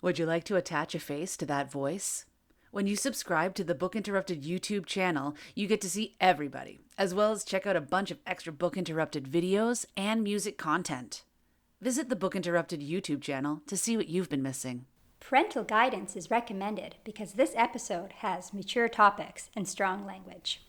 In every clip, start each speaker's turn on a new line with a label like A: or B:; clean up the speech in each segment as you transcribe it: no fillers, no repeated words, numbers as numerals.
A: Would you like to attach a face to that voice? When you subscribe to the Book Interrupted YouTube channel, you get to see everybody, as well as check out a bunch of extra Book Interrupted videos and music content. Visit the Book Interrupted YouTube channel to see what you've been missing.
B: Parental guidance is recommended because this episode has mature topics and strong language.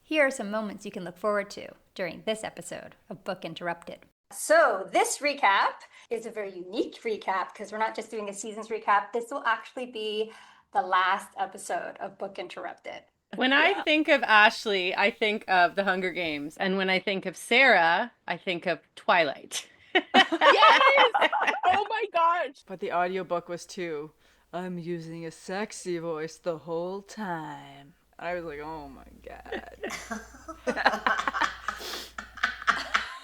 B: Here are some moments you can look forward to during this episode of Book Interrupted. So this recap is a very unique recap because we're not just doing a season's recap. This will actually be the last episode of Book Interrupted.
C: When I think of Ashley, I think of The Hunger Games. And when I think of Sarah, I think of Twilight.
D: Yes! Oh my gosh.
E: But the audiobook was too. I'm using a sexy voice the whole time. I was like, oh my God.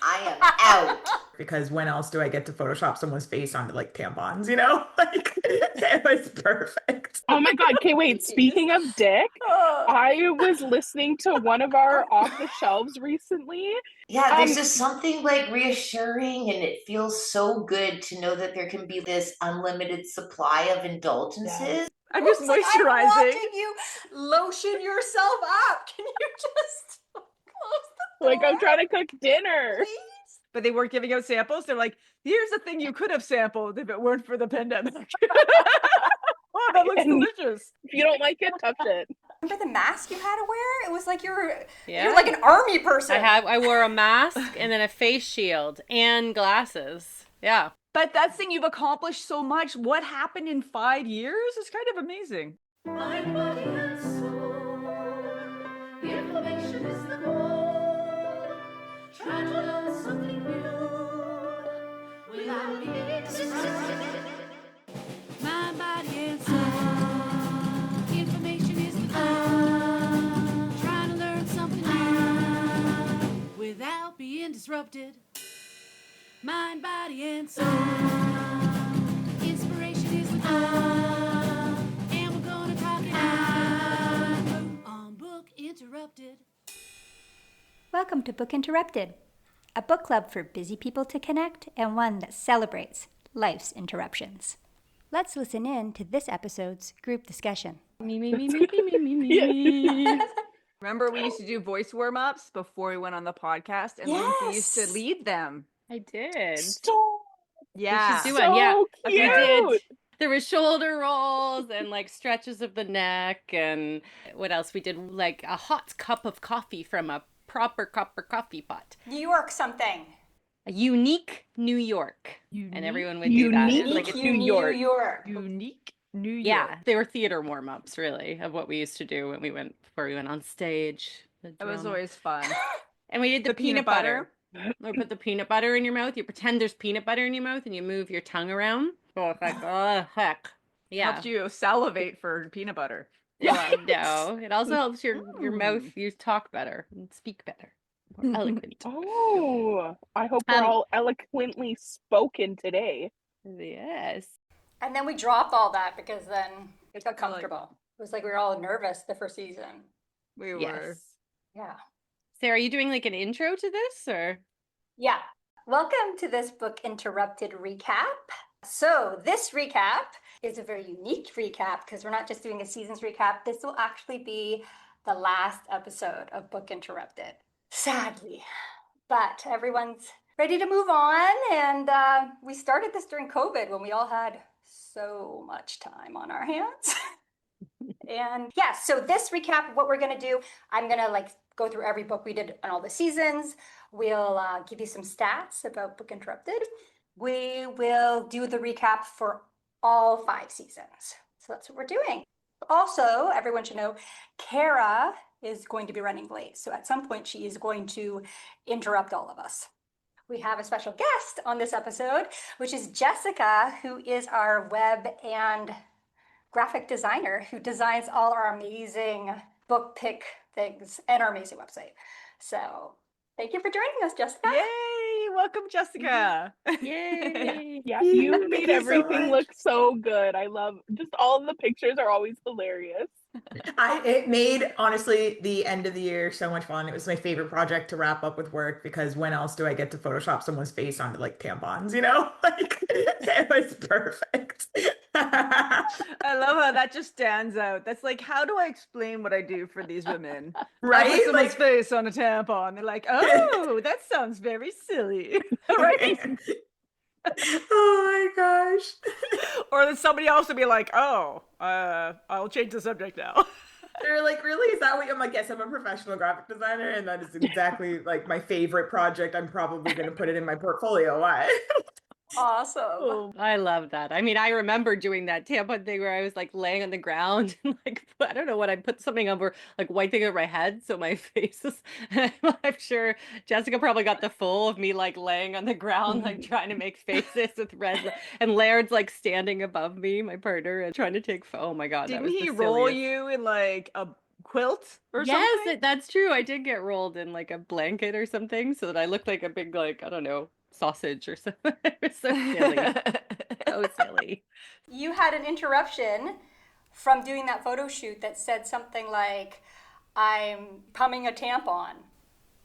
F: I am out. Because when else do I get to Photoshop someone's face onto like tampons, you know? Like, it was perfect.
D: Oh my God. Okay, wait. Speaking of dick, I was listening to one of our off the shelves recently.
F: Yeah, there's just something like reassuring, and it feels so good to know that there can be this unlimited supply of indulgences.
E: Yeah. I'm just moisturizing.
B: I'm watching you lotion yourself up. Can you just close the door?
D: Like, I'm trying to cook dinner.
B: Please?
E: But they weren't giving out samples. They're like, here's a thing you could have sampled if it weren't for the pandemic. Oh, that looks delicious.
D: If you don't like it, touch it.
B: Remember the mask you had to wear? It was like you're
C: Yeah.
B: like an army person.
C: I wore a mask and then a face shield and glasses. Yeah.
E: But that's thing, you've accomplished so much. What happened in 5 years is kind of amazing.
G: Mind, body, and soul. The information is the goal. Try to learn something new without being distracted. Mind, body, and soul. The information is the goal. Trying to learn something new without being disrupted. Mind, body, and soul. Inspiration is the goal. And we're gonna talk it out on Book Interrupted.
B: Welcome to Book Interrupted, a book club for busy people to connect and one that celebrates life's interruptions. Let's listen in to this episode's group discussion.
C: Me.
E: Remember we used to do voice warm-ups before we went on the podcast, and Lindsay used to lead them.
C: I did.
D: Stop.
E: Yeah.
C: We should do one. Yeah.
D: Cute.
C: We did. There were shoulder rolls and like stretches of the neck, and what else? We did like a hot cup of coffee from a proper copper coffee pot.
B: New York something.
C: A unique New York. And everyone would do
D: Unique
C: that. Like
D: New York.
E: Unique New York.
C: yeah, they were theater warm-ups really of what we used to do before we went on stage.
E: It was always fun.
C: And we did the peanut butter. We put the peanut butter in your mouth. You pretend there's peanut butter in your mouth and you move your tongue around. Oh, it's like, oh, heck. Yeah.
E: Helped you salivate for peanut butter.
C: Well, no, it also helps your mouth, you talk better and speak better. More eloquent.
D: Oh, I hope we're all eloquently spoken today.
C: Yes.
B: And then we dropped all that because then it got comfortable. It was like we were all nervous the first season.
E: We were.
C: Yes.
B: Yeah.
C: Sarah, are you doing like an intro to this or?
B: Yeah. Welcome to this Book Interrupted recap. So this recap is a very unique recap because we're not just doing a season's recap. This will actually be the last episode of Book Interrupted, sadly. But everyone's ready to move on. And we started this during COVID when we all had so much time on our hands. And yeah, so this recap, what we're going to do, I'm going to go through every book we did on all the seasons. We'll give you some stats about Book Interrupted. We will do the recap for all 5 seasons. So that's what we're doing. Also, everyone should know, Kara is going to be running late. So at some point, she is going to interrupt all of us. We have a special guest on this episode, which is Jessica, who is our web and graphic designer who designs all our amazing book pick things and our amazing website. So thank you for joining us, Jessica.
E: Yay! Welcome, Jessica.
C: Yay!
D: Yeah, you made everything look so good. I love just all of the pictures are always hilarious.
F: It made honestly the end of the year so much fun. It was my favorite project to wrap up with work because when else do I get to Photoshop someone's face onto like tampons, you know? Like it was perfect.
E: I love how that just stands out. That's like, how do I explain what I do for these women? I put
F: Right?
E: someone's
F: Like
E: face on a tampon. They're like, oh, that sounds very silly. Right?
F: oh my gosh.
E: Or then somebody else would be like, oh, I'll change the subject now.
F: They're like, really? Is that what I'm like? Yes, I'm a professional graphic designer, and that is exactly like my favorite project. I'm probably going to put it in my portfolio. Why?
B: Awesome.
C: I love that. I mean, I remember doing that tampon thing where I was like laying on the ground and like I don't know what I put something over like white thing over my head so my face is I'm sure Jessica probably got the full of me like laying on the ground like trying to make faces with red and Laird's like standing above me, my partner, and trying to take oh my god, that
E: Didn't
C: was
E: he
C: the
E: roll
C: silliest.
E: you in like a quilt or
C: Yes,
E: something?
C: that's true. I did get rolled in like a blanket or something so that I looked like a big like I don't know sausage or something. It was so silly. So silly.
B: You had an interruption from doing that photo shoot that said something like, I'm pumping a tampon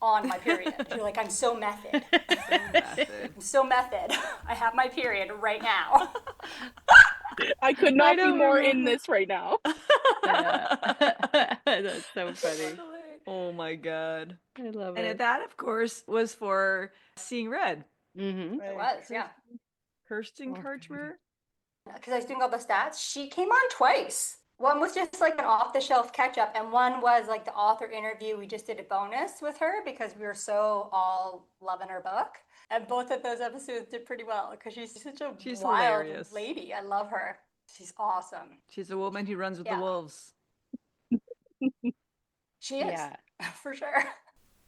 B: on my period. You're like, I'm so method. I'm so method. I have my period right now.
D: I could not be
C: don't
D: more in
C: remember.
D: this right now.
C: That's so funny.
E: Oh my god.
C: I love
E: And
C: it.
E: that, of course, was for Seeing Red.
C: Mm-hmm.
B: It was, yeah.
E: Kirsten
C: Oh,
E: Karchmer.
B: Because I was doing all the stats, she came on twice. One was just like an off-the-shelf catch-up, and one was like the author interview. We just did a bonus with her because we were so all loving her book. And both of those episodes did pretty well because she's such a
E: She's
B: wild
E: hilarious.
B: lady. I love her. She's awesome.
E: She's a woman who runs with
B: Yeah.
E: the wolves.
B: She is,
C: Yeah.
B: for sure.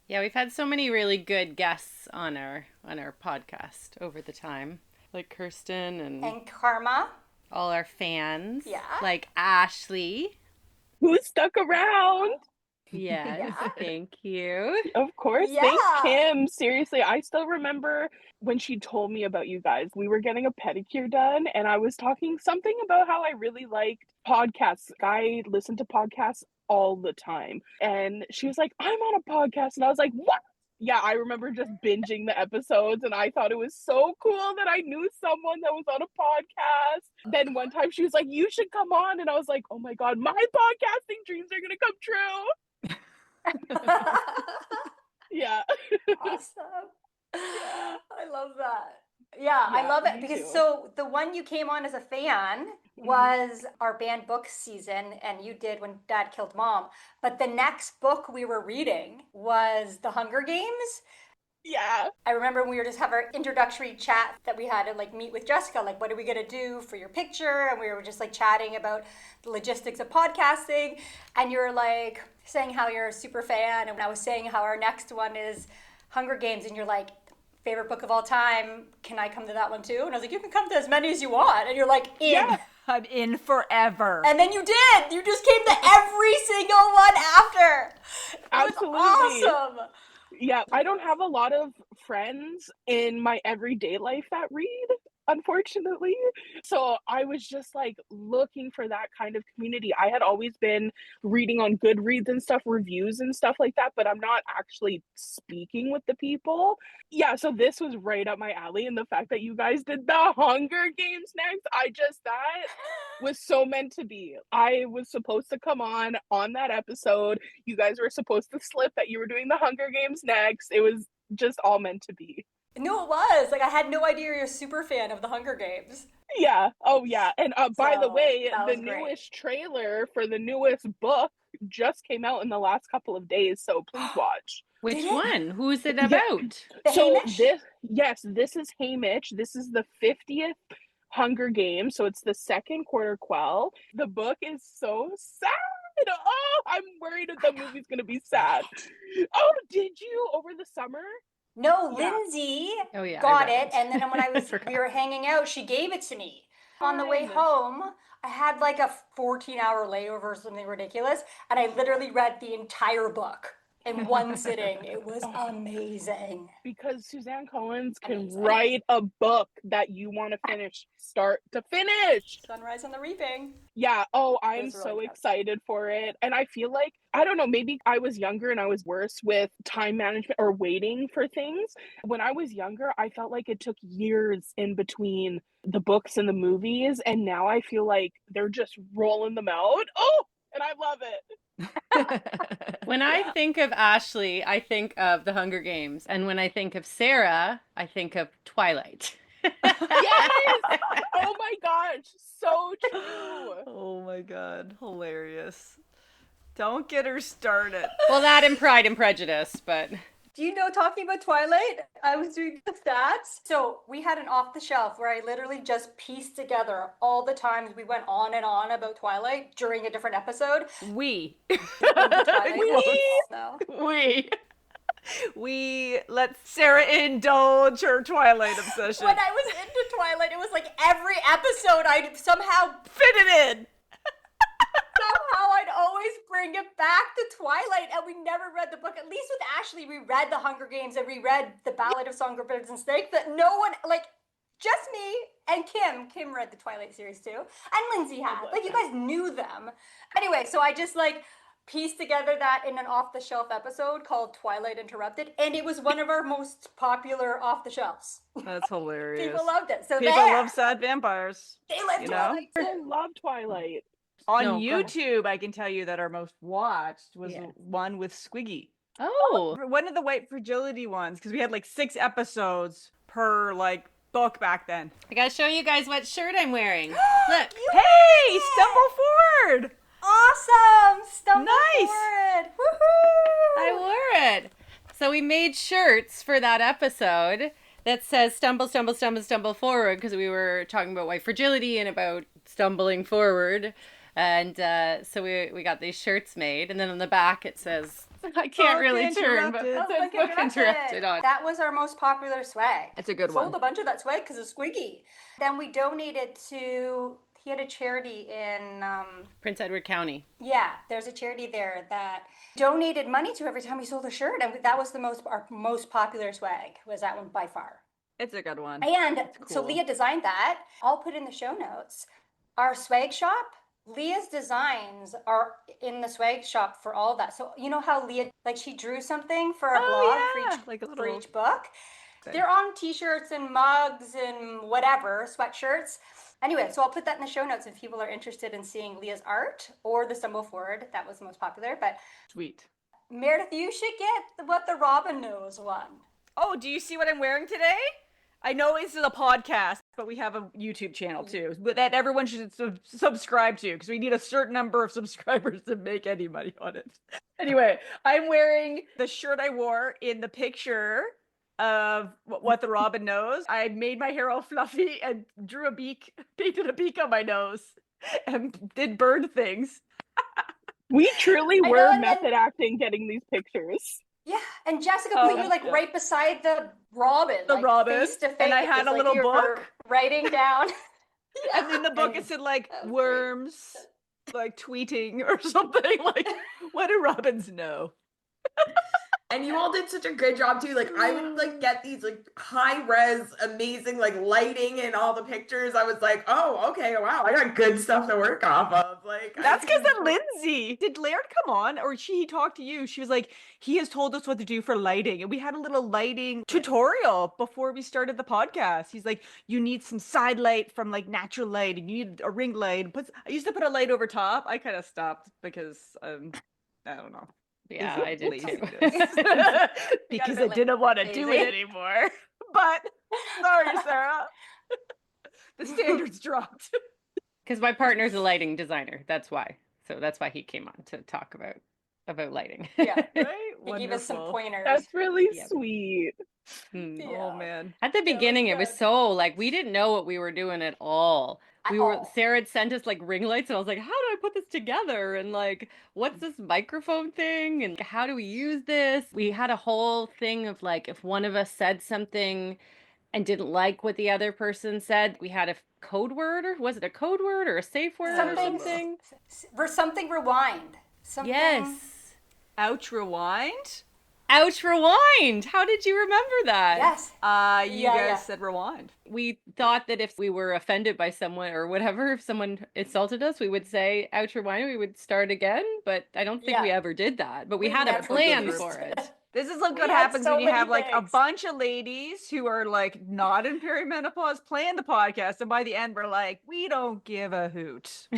C: Yeah, we've had so many really good guests on our podcast over the time. Like Kirsten
B: And Karma.
C: all our fans.
B: Yeah.
C: Like Ashley.
D: Who stuck around?
C: Yes,
B: Yeah.
C: thank you.
D: Of course.
B: Yeah.
D: Thanks, Kim. Seriously, I still remember when she told me about you guys. We were getting a pedicure done, and I was talking something about how I really liked podcasts. I listen to podcasts all the time. And she was like, I'm on a podcast. And I was like, what? Yeah, I remember just binging the episodes, and I thought it was so cool that I knew someone that was on a podcast. Then one time she was like, you should come on. And I was like, oh my God, my podcasting dreams are going to come true. Yeah.
B: Awesome. I love that. Yeah, I
D: Yeah,
B: love it
D: me
B: because
D: too.
B: so the one you came on as a fan was our banned book season, and you did when Dad killed Mom. But the next book we were reading was The Hunger Games.
D: Yeah.
B: I remember when we were just have our introductory chat that we had to like meet with Jessica, like what are we gonna do for your picture? And we were just like chatting about the logistics of podcasting. And you were like saying how you're a super fan, and I was saying how our next one is Hunger Games, and you're like, favorite book of all time, can I come to that one too? And I was like, you can come to as many as you want. And you're like, in.
D: Yeah.
E: I'm in forever.
B: And then you did. You just came to every single one after. It
D: Absolutely.
B: was awesome.
D: Yeah, I don't have a lot of friends in my everyday life that read, unfortunately. So I was just like looking for that kind of community. I had always been reading on Goodreads and stuff, reviews and stuff like that, but I'm not actually speaking with the people. Yeah, so this was right up my alley. And the fact that you guys did the Hunger Games next, that was so meant to be. I was supposed to come on that episode. You guys were supposed to slip that you were doing the Hunger Games next. It was just all meant to be.
B: No, it was. Like, I had no idea you're a super fan of the Hunger Games.
D: Yeah. Oh, yeah. And by the
B: So,
D: way,
B: that
D: the
B: was great.
D: newest trailer for the newest book just came out in the last couple of days. So please watch.
C: Which
B: Did it?
C: one? Who's it
D: Yeah.
C: about?
B: The
D: So
B: Hamish?
D: this is Hamish. This is the 50th Hunger Games. So it's the second quarter quell. The book is so sad. Oh, I'm worried that the movie's going to be sad. Oh, did you over the summer?
B: No,
D: Yeah.
B: Lindsay
C: Oh yeah, I
B: got
C: read
B: it, and then when I
C: Forgot.
B: we were hanging out, she gave it to me. On the way
D: Fun.
B: home, I had like a 14-hour layover or something ridiculous, and I literally read the entire book in one sitting. It was amazing.
D: Because Suzanne Collins can
B: Amazing.
D: write a book that you want to finish start to finish.
B: Sunrise on the Reaping.
D: Yeah. Oh,
B: It
D: I'm
B: was really
D: so
B: good.
D: excited for it. And I feel like, I don't know, maybe I was younger and I was worse with time management or waiting for things. When I was younger, I felt like it took years in between the books and the movies. And now I feel like they're just rolling them out. Oh, and I love it.
C: When I think of Ashley, I think of The Hunger Games. And when I think of Sarah, I think of Twilight.
D: Yes! Oh my gosh, so true.
E: Oh my god, hilarious. Don't get her started.
C: Well, that and Pride and Prejudice, but
B: Do you know, talking about Twilight, I was doing the stats. So we had an off the shelf where I literally just pieced together all the times we went on and on about Twilight during a different episode.
C: we.
E: We let Sarah indulge her Twilight obsession.
B: When I was into Twilight, it was like every episode I'd somehow
E: Fit it in.
B: I'd always bring it back to Twilight, and we never read the book. At least with Ashley, we read The Hunger Games and we read The Ballad of Songbirds and Snakes, but no one, like, just me and Kim. Kim read the Twilight series too, and Lindsay had. Like, you guys knew them. Anyway, so I just, like, pieced together that in an off-the-shelf episode called Twilight Interrupted, and it was one of our most popular off-the-shelves.
E: That's hilarious.
B: People loved it. So
E: People
B: there.
E: love sad vampires.
B: They love
E: you know?
B: Twilight.
D: I love Twilight.
E: On
C: No, go ahead.
E: YouTube, I can tell you that our most watched was
C: Yeah.
E: one with Squiggy.
C: Oh.
E: One of the white fragility ones, because we had like 6 episodes per like book back then.
C: I gotta show you guys what shirt I'm wearing. Look.
E: Hey, stumble forward!
B: Awesome! Stumble
E: Nice.
B: forward! Woohoo!
C: I wore it. So we made shirts for that episode that says stumble, stumble, stumble, stumble forward, because we were talking about white fragility and about stumbling forward. And so we got these shirts made, and then on the back it says, I can't
E: Book
C: really turn, but
E: interrupted.
C: it says book interrupted on.
B: That was our most popular swag.
E: It's a good
B: Sold
E: one.
B: a bunch of that swag because of Squiggy. Then we donated to, he had a charity in,
C: Prince Edward County.
B: yeah, there's a charity there that donated money to every time we sold a shirt. And that was our most popular swag, was that one by far.
E: It's a good one.
B: And so
E: cool.
B: Leah designed that. I'll put in the show notes. Our swag shop, Leah's designs are in the swag shop for all of that. So you know how Leah, like, she drew something for a blog
E: yeah,
B: for
E: like a
B: for
E: little
B: each book.
E: thing.
B: They're on t-shirts and mugs and whatever, sweatshirts. Anyway, so I'll put that in the show notes if people are interested in seeing Leah's art or the Stumble Forward. That was the most popular. But
E: Sweet.
B: Meredith, you should get what the Robin Knows one.
E: Oh, do you see what I'm wearing today? I know this is a podcast, but we have a YouTube channel too that everyone should subscribe to, because we need a certain number of subscribers to make any money on it. Anyway, I'm wearing the shirt I wore in the picture of What the Robin Knows. I made my hair all fluffy and drew a beak, painted a beak on my nose, and did bird things.
D: We truly
B: I
D: were
B: know, and then-
D: method acting getting these pictures.
B: Yeah, and Jessica
E: Oh,
B: put you like
E: yeah.
B: right beside the Robin,
E: The
B: like
E: Robin,
B: face to face.
E: and I had a
B: like
E: little
B: you were
E: book.
B: writing down.
E: And in the book it said like
B: That was great.
E: worms, like tweeting or something. Like, what do robins know?
F: And you all did such a good job too. Like, I would like get these like high res, amazing like lighting in all the pictures. I was like, oh, okay, wow, I got good stuff to work off of. Like,
E: That's because of Lindsay. Did Laird come on, or he talked to you? She was like, he has told us what to do for lighting, and we had a little lighting tutorial before we started the podcast. He's like, you need some side light from like natural light, and you need a ring light. I used to put a light over top. I kind of stopped because I don't know.
C: Yeah, I did too.
E: Laziness. Because I
B: bit
E: didn't want to do it
B: lazy.
E: anymore. But sorry, Sarah. The standards dropped.
C: Because my partner's a lighting designer. That's why. So that's why he came on to talk about lighting.
B: Yeah,
E: Right?
B: he gave us some
E: Wonderful.
B: pointers.
D: That's really
C: Yep.
D: sweet.
C: Hmm.
B: Yeah.
E: Oh man.
C: At the beginning, it was
B: good.
C: so like we didn't know what we were doing at all.
B: At all.
C: Sarah had sent us like ring lights, and I was like, how do I put this together? And like, what's this microphone thing? And how do we use this? We had a whole thing of like, if one of us said something and didn't like what the other person said, we had a code word, or was it a code word or a safe word or
B: Something-
C: something?
B: For something rewind. Something.
C: Yes.
E: Ouch Rewind?
C: Ouch, rewind. How did you remember that?
B: Yes.
E: You
B: Yeah,
E: guys
B: yeah.
E: said rewind.
C: We thought that if we were offended by someone or whatever, if someone insulted us, we would say ouch, rewind, we would start again. But I don't think we
B: Yeah.
C: ever did that. But we
B: We
C: had a
B: never
C: plan
B: used
C: for it.
E: This is like
B: We
E: what
B: had
E: happens
B: so
E: when you
B: many
E: have like a
B: things.
E: bunch of ladies who are like not in perimenopause playing the podcast, and by the end we're like, we don't give a hoot.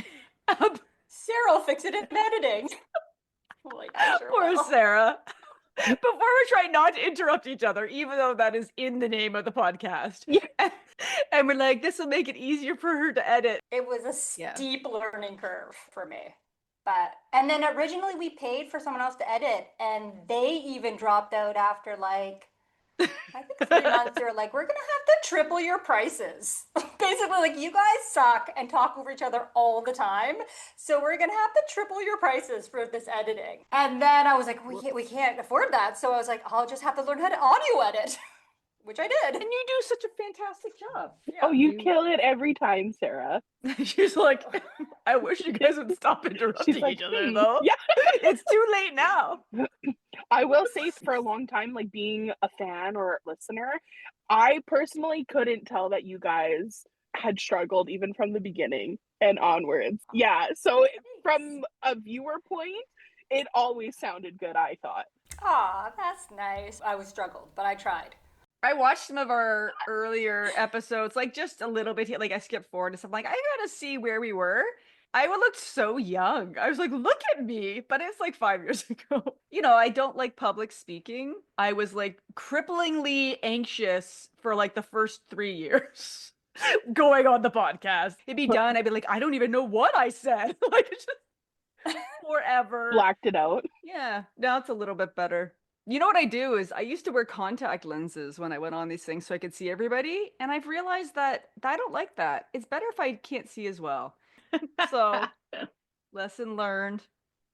B: Sarah will fix it in editing. I'm like, I sure
E: Poor
B: will.
E: Sarah. Before we try not to interrupt each other, even though that is in the name of the podcast.
D: Yeah.
E: And we're like, this will make it easier for her to edit.
B: It was a
E: Yeah.
B: steep learning curve for me. And then originally we paid for someone else to edit, and they even dropped out after like, I think 3 months. They were like, we're gonna have to triple your prices. Basically, like, you guys suck and talk over each other all the time, so we're gonna have to triple your prices for this editing. And then I was like, we can't afford that. So I was like, I'll just have to learn how to audio edit, which I did.
E: And you do such a fantastic job.
D: Oh, you kill it every time, Sarah.
E: She's like, I wish you guys would stop interrupting
D: She's like,
E: each other, though.
D: Yeah.
E: It's too late now.
D: I will say for a long time, like being a fan or listener, I personally couldn't tell that you guys had struggled even from the beginning and onwards. Yeah. So from a viewer point, it always sounded good, I thought.
B: Aw, that's nice. I was struggled, but I tried.
E: I watched some of our earlier episodes, like just a little bit, like I skipped forward and stuff. Like, I gotta see where we were. I looked so young. I was like, look at me. But it's like 5 years ago. You know, I don't like public speaking. I was like cripplingly anxious for like the first 3 years going on the podcast. It'd be done. I'd be like, I don't even know what I said. Like, it's just forever.
D: Blacked it out.
E: Yeah, now it's a little bit better. You know what I do is I used to wear contact lenses when I went on these things so I could see everybody. And I've realized that I don't like that. It's better if I can't see as well. So, lesson learned.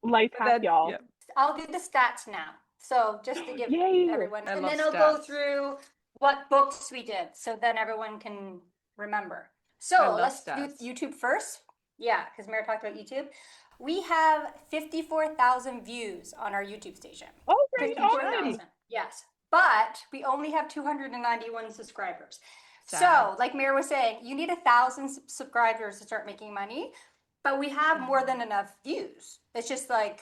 D: Life hack, y'all.
E: Yeah.
B: I'll do the stats now. So just to give
D: Yay.
B: everyone,
E: I
B: and
E: love
B: then I'll go
E: stats.
B: through what books we did, so then everyone can remember.
E: I
B: So
E: love
B: let's
E: stats.
B: do YouTube first. Yeah, because Mary talked about YouTube. We have 54,000 views on our YouTube station.
D: Oh, great.
B: 54,000. Yes, but we only have 291 subscribers.
E: Sad.
B: So, like Mary was saying, you need 1,000 subscribers to start making money, but we have more than enough views. It's just like,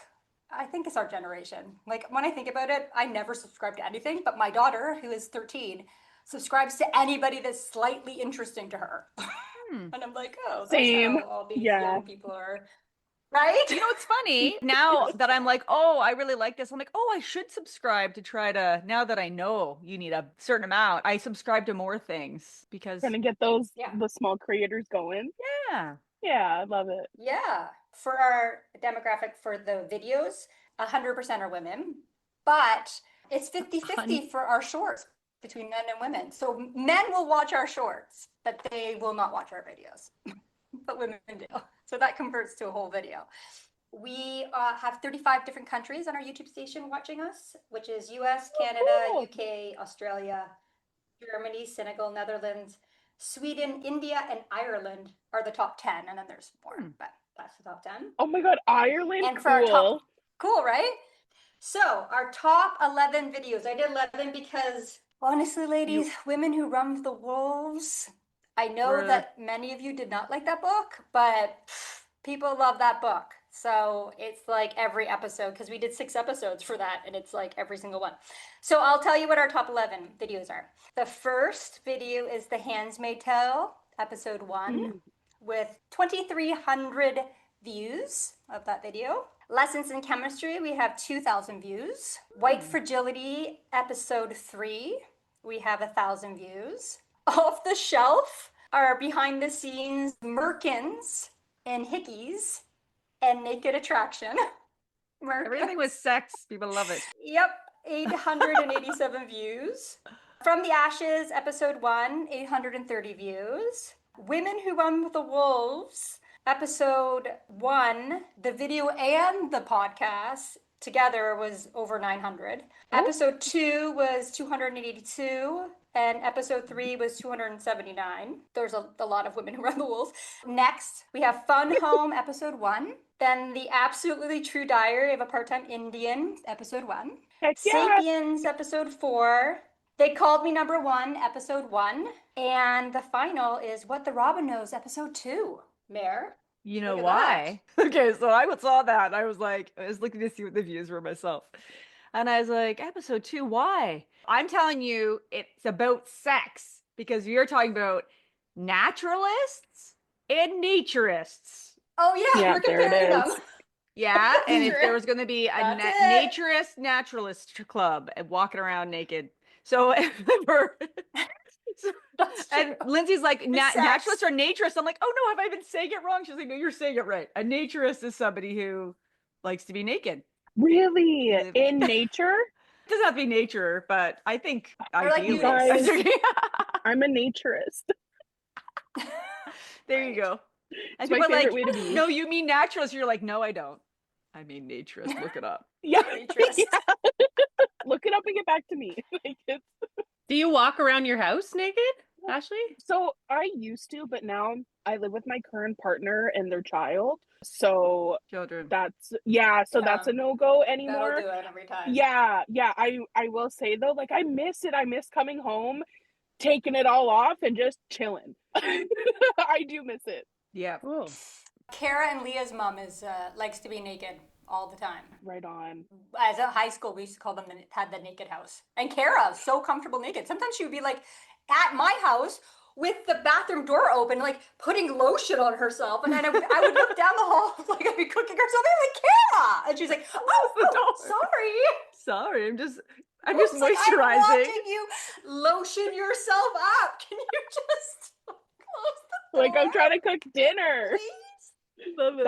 B: I think it's our generation. Like, when I think about it, I never subscribe to anything, but my daughter, who is 13, subscribes to anybody that's slightly interesting to her. And I'm like, oh, that's
D: Same.
B: how all these
D: Yeah.
B: young people are. Right?
E: You know, it's funny now that I'm like, oh, I really like this. I'm like, oh, I should subscribe to try to, now that I know you need a certain amount, I subscribe to more things because,
D: Trying to get those,
B: Yeah.
D: the small creators going.
E: yeah.
D: Yeah, I love it.
B: Yeah. For our demographic for the videos, 100% are women, but it's 50-50 for our shorts between men and women. So men will watch our shorts, but they will not watch our videos. But women do. So that converts to a whole video. We have 35 different countries on our YouTube station watching us, which is US, Canada,
D: cool.
B: UK, Australia, Germany, Senegal, Netherlands, Sweden, India, and Ireland are the top 10. And then there's more, but that's the top 10.
D: Oh my God, Ireland,
B: And for our
D: cool.
B: top, cool, right? So our top 11 videos, I did 11 because honestly, ladies, Women Who Run the Wolves, I know
E: Were-
B: that many of you did not like that book, but people love that book. So it's like every episode, because we did 6 episodes for that, and it's like every single one. So I'll tell you what our top 11 videos are. The first video is The Handmaid's Tale, episode 1, with 2,300 views of that video. Lessons in Chemistry, we have 2,000 views. White Fragility, episode 3, we have 1,000 views. Off the Shelf, our behind the scenes Merkins and Hickeys and Naked Attraction.
E: Everything with sex, people love it.
B: Yep, 887 views. From the Ashes, episode 1, 830 views. Women Who Run with the Wolves, episode 1, the video and the podcast together was over 900. Episode 2 was 282, and episode 3 was 279. There's a lot of women who run the wolves. Next, we have Fun Home, episode 1. Then The Absolutely True Diary of a Part-Time Indian, episode 1.
D: Heck yeah.
B: Sapiens, episode 4. They Called Me Number 1, episode 1. And the final is What the Robin Knows, episode 2. Mare?
E: You know
B: Look at
E: why? Okay, so I saw that. And I was looking to see what the views were myself. And I was like, episode 2, why? I'm telling you, it's about sex because you're talking about naturalists and naturists.
B: Oh, yeah,
D: Yeah,
B: we're
D: there it
B: comparing them.
D: is.
E: Yeah, and if
B: True.
E: there was going to be a
B: That's it.
E: naturalist club and walking around naked. So,
B: That's
E: and
B: true.
E: Lindsay's like,
B: sex.
E: naturalists or naturists. I'm like, oh no, have I been saying it wrong? She's like, no, you're saying it right. A naturist is somebody who likes to be naked.
D: Really? In nature?
E: It doesn't have to be nature, but I think
B: Or like
E: ideally.
D: nudists. I'm a naturist.
E: There you go. And
D: It's my
E: people are like,
D: favorite way to be.
E: no, you mean naturalist. You're like, no, I don't. I mean naturist. Look it up.
D: Yeah.
B: Naturist.
D: Yeah. Look it up and get back to me. Like, it's...
C: Do you walk around your house naked, Ashley?
D: So I used to, but now I live with my current partner and their child. So
E: Children.
D: that's a no-go
B: That'll
D: anymore.
B: do it every time.
D: Yeah. I will say though, like I miss it. I miss coming home, taking it all off and just chilling. I do miss it.
E: Yeah.
C: Cool.
B: Kara and Leah's mom likes to be naked all the time.
D: Right on.
B: As a high school, we used to call them had the naked house. And Kara, so comfortable naked. Sometimes she would be like at my house with the bathroom door open, like putting lotion on herself. And then I would look down the hall, like I'd be cooking her something. I'm like, Kara! And she's like, oh, sorry.
E: Sorry, I'm just
B: Oops, like, I'm
E: moisturizing.
B: watching you lotion yourself up. Can you just close the door?
D: Like I'm trying to cook dinner.
B: Please?
E: Love it.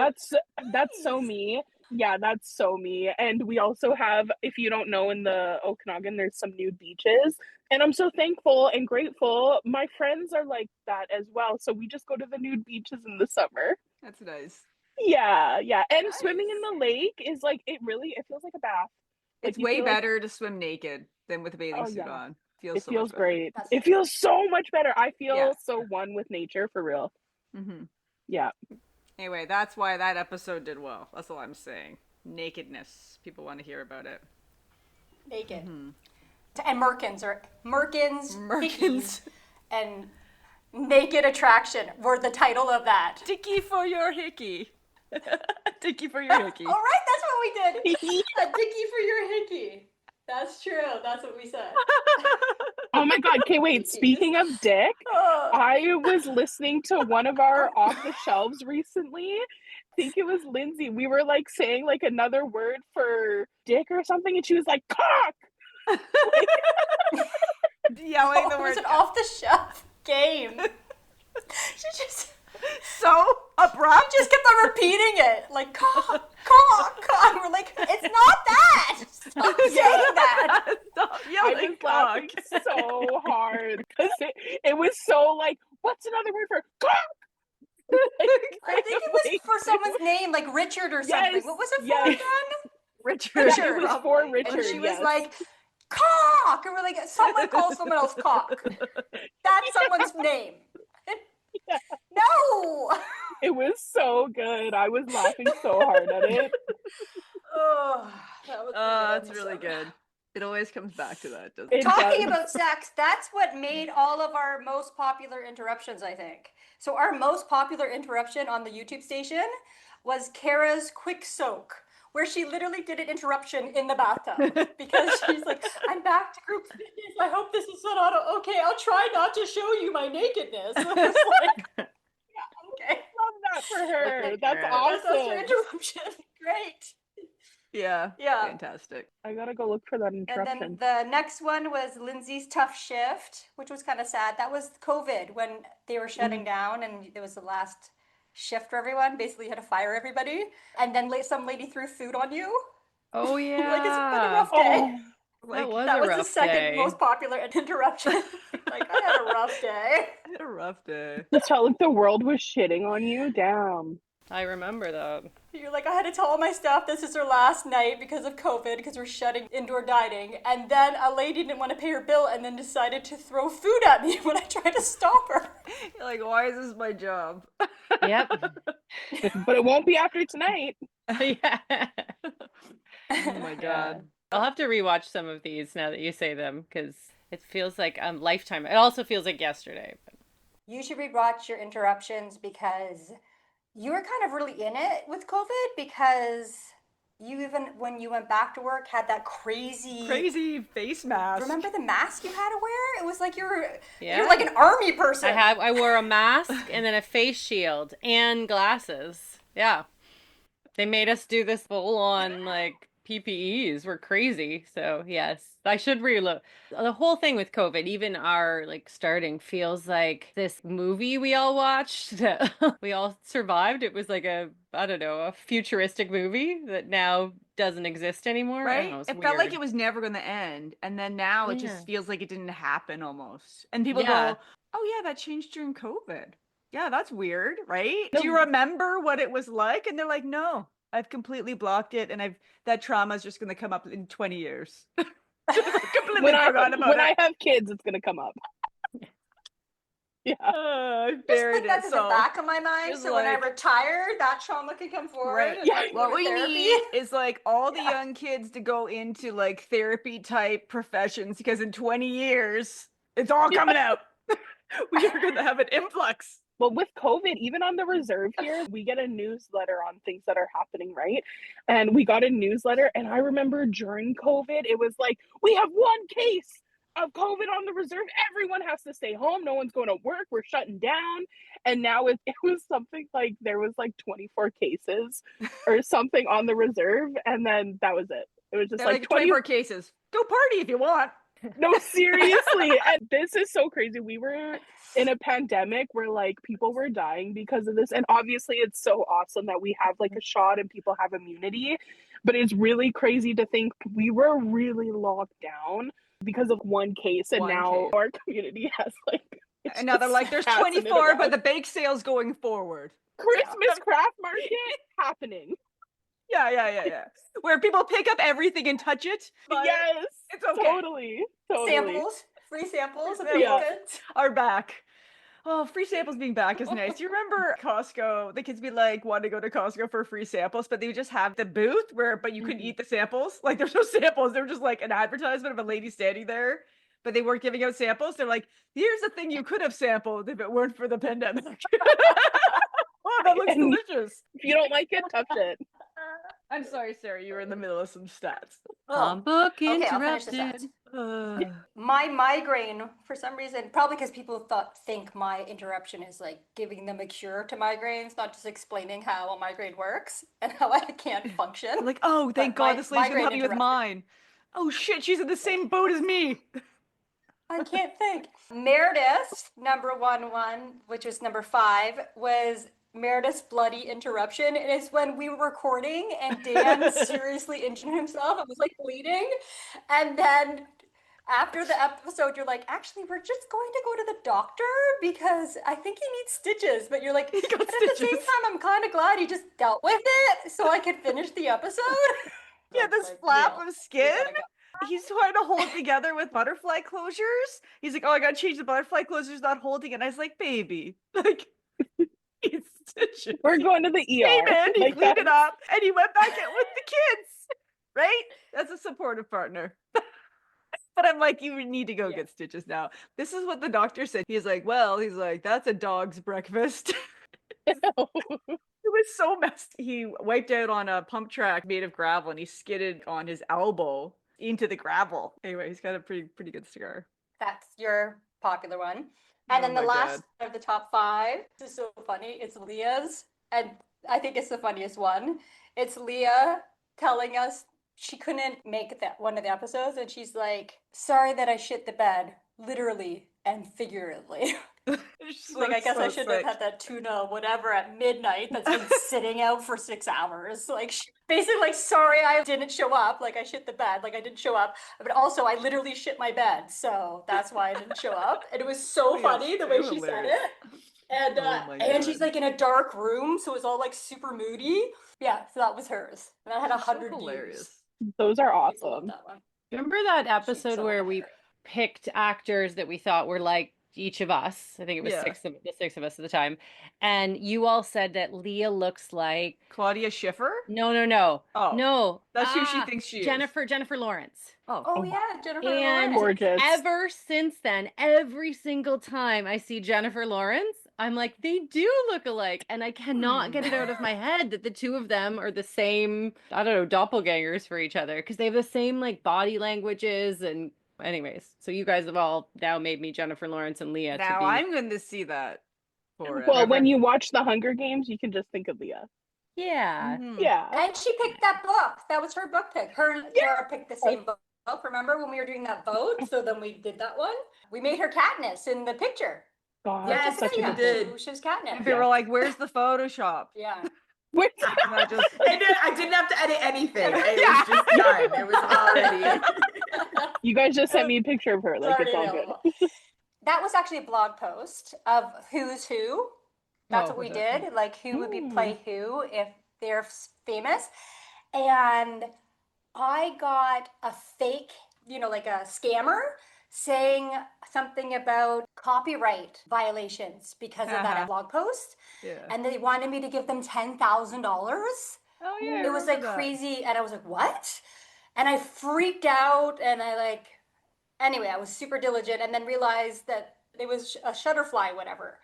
D: That's so me. Yeah, that's so me. And we also have, if you don't know, in the Okanagan, there's some nude beaches. And I'm so thankful and grateful. My friends are like that as well. So we just go to the nude beaches in the summer.
E: That's nice.
D: Yeah. And
B: Nice.
D: swimming in the lake is like, it feels like a bath. Like,
E: It's
D: you
E: way
D: feel like-
E: better to swim naked than with a bathing
D: Oh,
E: suit
D: yeah.
E: on.
D: It
E: So
D: feels
E: much better.
D: great.
B: That's
D: It
B: true.
D: feels so much better. I feel
E: Yeah.
D: so one with nature for real.
E: Mm-hmm.
D: Yeah.
E: Anyway, that's why that episode did well. That's all I'm saying. Nakedness. People want to hear about it.
B: Naked. And Merkins,
E: Merkins.
B: and Naked Attraction were the title of that.
E: Dicky for your hickey. Dicky for your hickey.
B: All right, that's what we did. A dicky for your hickey. That's true. That's what we said.
D: Oh my God. Okay, wait. Speaking of dick, I was listening to one of our off the shelves recently. I think it was Lindsay. We were like saying like another word for dick or something, and she was like, cock.
E: Yelling the
B: It was
E: word
B: an off-the-shelf game. She just
E: so abrupt.
B: just kept on repeating it, like cock, cock, cock. We're like, it's not that. Stop saying that.
E: Stop
D: I
E: yelling
D: was
E: cock.
D: laughing so hard because it was so like, what's another word for cock?
B: I think it was for someone's name, like Richard or something.
D: Yes,
B: What was it for
D: yes.
B: again?
E: Richard.
D: Yeah, it was for
B: And
D: Richard.
B: she was
D: yes.
B: like, cock! And we're like, someone calls someone else cock. That's someone's name.
D: Yeah.
B: No!
D: It was so good. I was laughing so hard at it.
B: Oh, that was a good
E: That's really
B: episode.
E: good. It always comes back to that, doesn't
D: It
E: it?
B: Talking
D: does.
B: about sex, that's what made all of our most popular interruptions, I think. So our most popular interruption on the YouTube station was Kara's quick soak, where she literally did an interruption in the bathtub because she's like, I'm back to group fitness. I hope this is not okay. I'll try not to show you my nakedness. I was like, yeah, okay.
D: Love that for her. That's
E: Yeah.
B: That's our
D: awesome.
B: interruption. Great.
E: Yeah.
B: Yeah.
E: Fantastic.
D: I gotta go look for that
B: And
D: interruption.
B: then the next one was Lindsay's tough shift, which was kind of sad. That was COVID when they were shutting down and it was the last shift for everyone. Basically, you had to fire everybody. And then some lady threw food on you.
E: Oh yeah.
B: Like, it's been a rough day.
D: Oh,
C: That was
B: That
C: a
B: was the
C: rough
B: second
C: day.
B: most popular interruption. Like, I had a rough day.
E: I had a rough day.
D: just felt like the world was shitting on you. Damn.
C: I remember that.
B: You're like, I had to tell all my staff this is our last night because of COVID, because we're shutting indoor dining. And then a lady didn't want to pay her bill and then decided to throw food at me when I tried to stop her.
E: You're like, why is this my job?
C: Yep.
D: But it won't be after tonight.
C: Yeah.
E: Oh my god.
C: I'll have to rewatch some of these now that you say them, because it feels like lifetime. It also feels like yesterday. But...
B: You should rewatch your interruptions because you were kind of really in it with COVID, because you, even when you went back to work, had that crazy
E: face mask.
B: Remember the mask you had to wear? It was like you're
C: Yeah.
B: like an army person.
C: I wore a mask and then a face shield and glasses. Yeah. They made us do this full on like PPEs. We're crazy. So yes, I should relook. The whole thing with COVID, even our like starting, feels like this movie we all watched that we all survived. It was like a futuristic movie that now doesn't exist anymore. I don't
E: Right?
C: know, it's
E: It felt like
C: weird.
E: it was never going to end. And then now it
C: Yeah.
E: just feels like it didn't happen almost. And people
C: Yeah.
E: go, oh, yeah, that changed during COVID. Yeah, that's weird, right?
D: No.
E: Do you remember what it was like? And they're like, no, I've completely blocked it. And that trauma is just going to come up in 20 years. Completely
D: When
E: forgot about
D: when
E: it.
D: I have kids, it's gonna come up. Yeah.
E: I
B: Just
E: buried
B: put that
E: it.
B: to
E: So
B: the back of my mind,
E: just
B: so when I
E: like-
B: retire, that trauma can come forward.
E: Right.
B: And I can go
E: What
B: to
E: we
B: therapy.
E: need is like all the young kids to go into like therapy type professions, because in 20 years, it's all coming out. We are going to have an influx.
D: Well, with COVID, even on the reserve here, we get a newsletter on things that are happening, right? And we got a newsletter, and I remember during COVID, it was like, we have one case of COVID on the reserve. Everyone has to stay home. No one's going to work. We're shutting down. And now it was something like there was like 24 cases or something on the reserve, and then that was it. It was just
E: They're
D: like
E: like 24 cases. Go party if you want.
D: No, seriously. And this is so crazy. We were in a pandemic where like people were dying because of this. And obviously it's so awesome that we have like a shot and people have immunity. But it's really crazy to think we were really locked down because of one case. And
E: One
D: now
E: case.
D: our community has like. it's
E: And now they're
D: just
E: like, there's
D: passing it
E: 24, but
D: around.
E: the bake sale's going forward.
D: Christmas craft market happening.
E: Yeah. Where people pick up everything and touch it. But
D: Yes.
E: It's okay.
D: Totally.
B: Samples, free samples of
E: Yeah.
B: goods.
E: Are back. Oh, free samples being back is nice. Do you remember Costco? The kids be like, want to go to Costco for free samples, but they would just have the booth but you couldn't eat the samples. Like there's no samples. They were just like an advertisement of a lady standing there, but they weren't giving out samples. They're like, here's the thing you could have sampled if it weren't for the pandemic. Oh, that looks
D: And-
E: delicious.
D: If you don't like it, touch it.
E: I'm sorry, Sarah. You were in the middle of some stats.
C: On book
B: Okay, I'll finish the
C: interrupted.
B: stats. My migraine, for some reason, probably because people think my interruption is like giving them a cure to migraines, not just explaining how a migraine works and how I can't function.
E: Like, oh, thank
B: But
E: God
B: my
E: this lady's gonna help
B: migraine
E: me with
B: interrupted.
E: mine. Oh shit, she's in the same boat as me.
B: I can't think. Meredith's number one, which was number 5, was Meredith's bloody interruption. And it's when we were recording and Dan seriously injured himself and was like bleeding. And then after the episode, you're like, actually, we're just going to go to the doctor because I think he needs stitches. But you're like,
E: He got
B: but at the same
E: stitches.
B: time, I'm kind of glad he just dealt with it so I could finish the episode.
E: Yeah,
B: It's
E: this
B: like,
E: flap
B: Neil,
E: of
B: we
E: skin.
B: gotta go.
E: He's trying to hold it together with butterfly closures. He's like, oh, I gotta change the butterfly closures, not holding it. And I was like, baby, like, he's stitches.
D: We're going to the ER.
E: Hey, man, he
D: Like,
E: cleaned it
D: that's-
E: up and he went back in with the kids, right? That's a supportive partner. But I'm like, you need to go
B: Yeah.
E: get stitches now. This is what the doctor said. He's like, that's a dog's breakfast. It was so messed. He wiped out on a pump track made of gravel and he skidded on his elbow into the gravel. Anyway, he's got a pretty good scar.
B: That's your popular one. And
E: Oh
B: then the
E: my
B: last of the top 5, this is so funny, it's Leah's. And I think it's the funniest one. It's Leah telling us she couldn't make that one of the episodes. And she's like, sorry that I shit the bed, literally and figuratively. She's like, I guess I shouldn't have had that tuna whatever at midnight that's been sitting out for 6 hours. Like, basically like, sorry I didn't show up. Like, I shit the bed. Like, I didn't show up. But also, I literally shit my bed. So that's why I didn't show up. And it was so
E: Yeah,
B: funny the way
E: so
B: she said
E: hilarious.
B: it. And
E: Oh my
B: Angie's
E: God.
B: like in a dark room, so it's all like super moody. Yeah, so that was hers. And that had 100 views.
E: Hilarious.
D: Those are
B: People loved
D: awesome.
B: that one.
C: Remember that episode
B: so
C: where we
B: hilarious.
C: picked actors that we thought were like each of us? I think it was
E: Yeah.
C: the six of us at the time. And you all said that Leah looks like
E: Claudia Schiffer?
C: no.
E: Oh.
C: No.
E: That's who she thinks she is.
C: Jennifer Lawrence.
E: Oh.
B: Oh yeah, Jennifer
C: And
B: Lawrence.
D: Gorgeous.
C: ever since then, every single time I see Jennifer Lawrence, I'm like, they do look alike. And I cannot get it out of my head that the two of them are the same, I don't know, doppelgangers for each other. Because they have the same like body languages. And anyways, so you guys have all now made me Jennifer Lawrence and Leah to
E: Now
C: be.
E: I'm going to see that forever.
D: Well, when you watch The Hunger Games, you can just think of Leah.
C: Yeah.
E: Mhm.
D: Yeah.
B: And she picked that book. That was her book pick. Her and Laura picked the same book. Remember when we were doing that vote? So then we did that one. We made her Katniss in the picture.
D: God,
F: Yes,
D: that's such a
F: you
D: good
F: did.
D: book.
B: She was Katniss.
E: They were like, where's the Photoshop?
B: Yeah.
D: Wait,
E: And I just,
F: I didn't have to edit anything. It was just done. It was already.
D: you guys just sent me a picture of her. Like,
B: Already
D: it's all
B: available.
D: good.
B: That was actually a blog post of who's who. That's
E: Oh,
B: what we
E: was it?
B: did. Like who would be play who if they're famous. And I got a fake, like a scammer saying something about copyright violations because of that blog post.
E: yeah.
B: And they wanted me to give them $10,000.
E: Oh, yeah. I
B: It was like
E: remember that.
B: crazy. And I was like, what? And I freaked out and anyway, I was super diligent and then realized that it was a Shutterfly, whatever.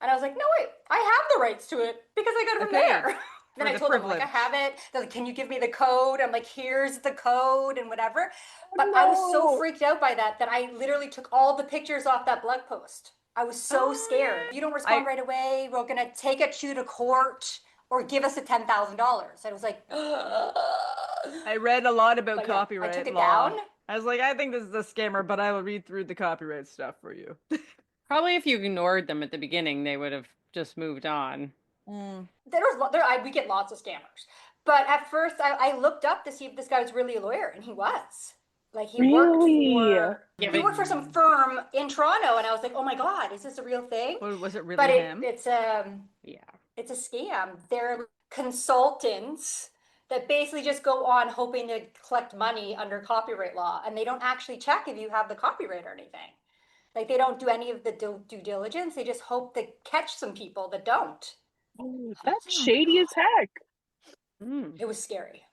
B: And I was like, no, wait, I have the rights to it because I got it from
E: Okay.
B: there. Then
E: For
B: I
E: the
B: told them, like, I
E: privilege.
B: have it. They're like, can you give me the code? I'm like, here's the code and whatever. But I was so
D: No.
B: freaked out by that I literally took all the pictures off that blog post. I was so
E: Oh,
B: scared.
E: yeah.
B: If you don't respond right away, we're going to take you to court or give us the $10,000. I was like,
E: I read a lot about
B: But yeah,
E: copyright
B: I took it
E: law.
B: down.
E: I was like, I think this is a scammer, but I will read through the copyright stuff for you.
C: Probably if you ignored them at the beginning, they would have just moved on.
B: We get lots of scammers. But at first, I looked up to see if this guy was really a lawyer, and he was. Like he
D: Really?
B: worked for some firm in Toronto, and I was like, oh my god, is this a real thing?
E: Well, was it really
B: But
E: him?
B: it's
C: Yeah.
B: it's a scam. They're consultants that basically just go on hoping to collect money under copyright law, and they don't actually check if you have the copyright or anything. Like they don't do any of the due diligence. They just hope to catch some people that don't.
D: Oh, that's shady as heck.
C: Mm.
B: It was scary.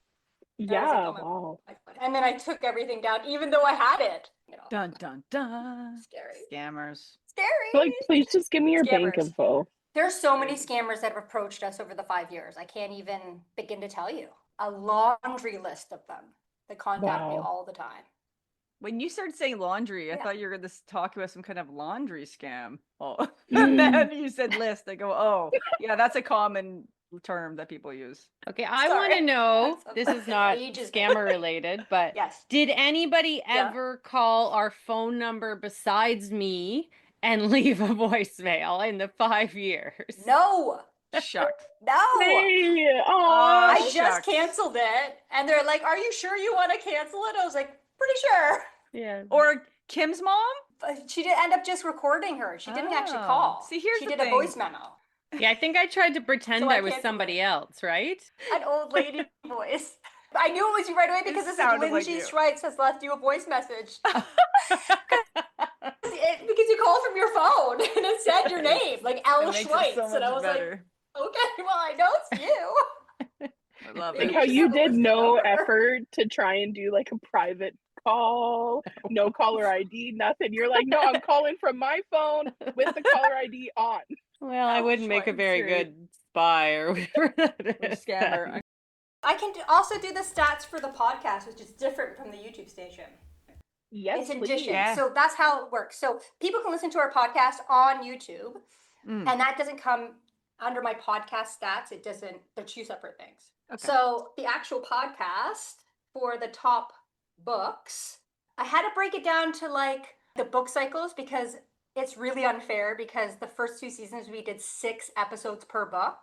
D: Yeah,
B: oh my
D: wow.
B: And then I took everything down, even though I had it.
E: Dun dun dun.
B: Scary.
E: Scammers.
B: Scary.
D: Like, please just give me your bank
B: Scammers.
D: info.
B: There's so many scammers that have approached us over the 5 years. I can't even begin to tell you. A laundry list of them that contact me
D: Wow.
B: all the time.
E: When you started saying laundry, I
B: Yeah.
E: thought you were going to talk about some kind of laundry scam. Oh, and then you said list. I go, oh, yeah, that's a common term that people use.
C: Okay, I want to
B: Sorry.
C: know,
B: That's
C: this is not
B: ages ago.
C: scammer related, but
B: Yes.
C: did anybody
B: Yeah.
C: ever call our phone number besides me and leave a voicemail in the 5 years?
B: No.
E: Shucks.
B: No.
D: Hey, aw.
B: I
E: shucks.
B: just canceled it. And they're like, are you sure you want to cancel it? I was like, pretty sure.
C: Yeah.
E: Or Kim's mom?
B: But she did end up just recording her. She didn't actually
E: Oh.
B: call.
E: See, here's
B: she
E: the
B: did
E: thing.
B: a voice memo.
C: Yeah, I think I tried to pretend
B: So I
C: I was
B: canceled
C: somebody
B: it.
C: else, right?
B: An old lady voice. I knew it was you right away because this is
E: sounded like
B: Lindsay
E: you.
B: Schweitz has left you a voice message. Because you called from your phone and it said your name, like
E: It
B: L
E: makes it
B: Schweitz.
E: so
B: And I
E: much
B: was
E: better.
B: like, okay, well, I know it's you.
E: I love
D: Like
E: it.
D: how
B: She
D: you
B: said it
D: did
B: was
D: no
B: the number.
D: effort to try and do like a private call, no caller ID, nothing. You're like, no, I'm calling from my phone with the caller ID on.
C: Well, I
B: Oh,
C: wouldn't make a
B: Schweitz,
C: very
E: great.
C: good spy or whatever that
E: Or
C: is.
E: scammer.
B: I can also do the stats for the podcast, which is different from the YouTube station.
D: Yes,
B: It's in
D: please.
B: addition.
E: Yeah.
B: So that's how it works. So people can listen to our podcast on YouTube,
E: Mm.
B: and that doesn't come under my podcast stats. It doesn't, they're two separate things.
E: Okay.
B: So the actual podcast for the top books, I had to break it down to like the book cycles because it's really unfair because the first 2 seasons we did 6 episodes per book.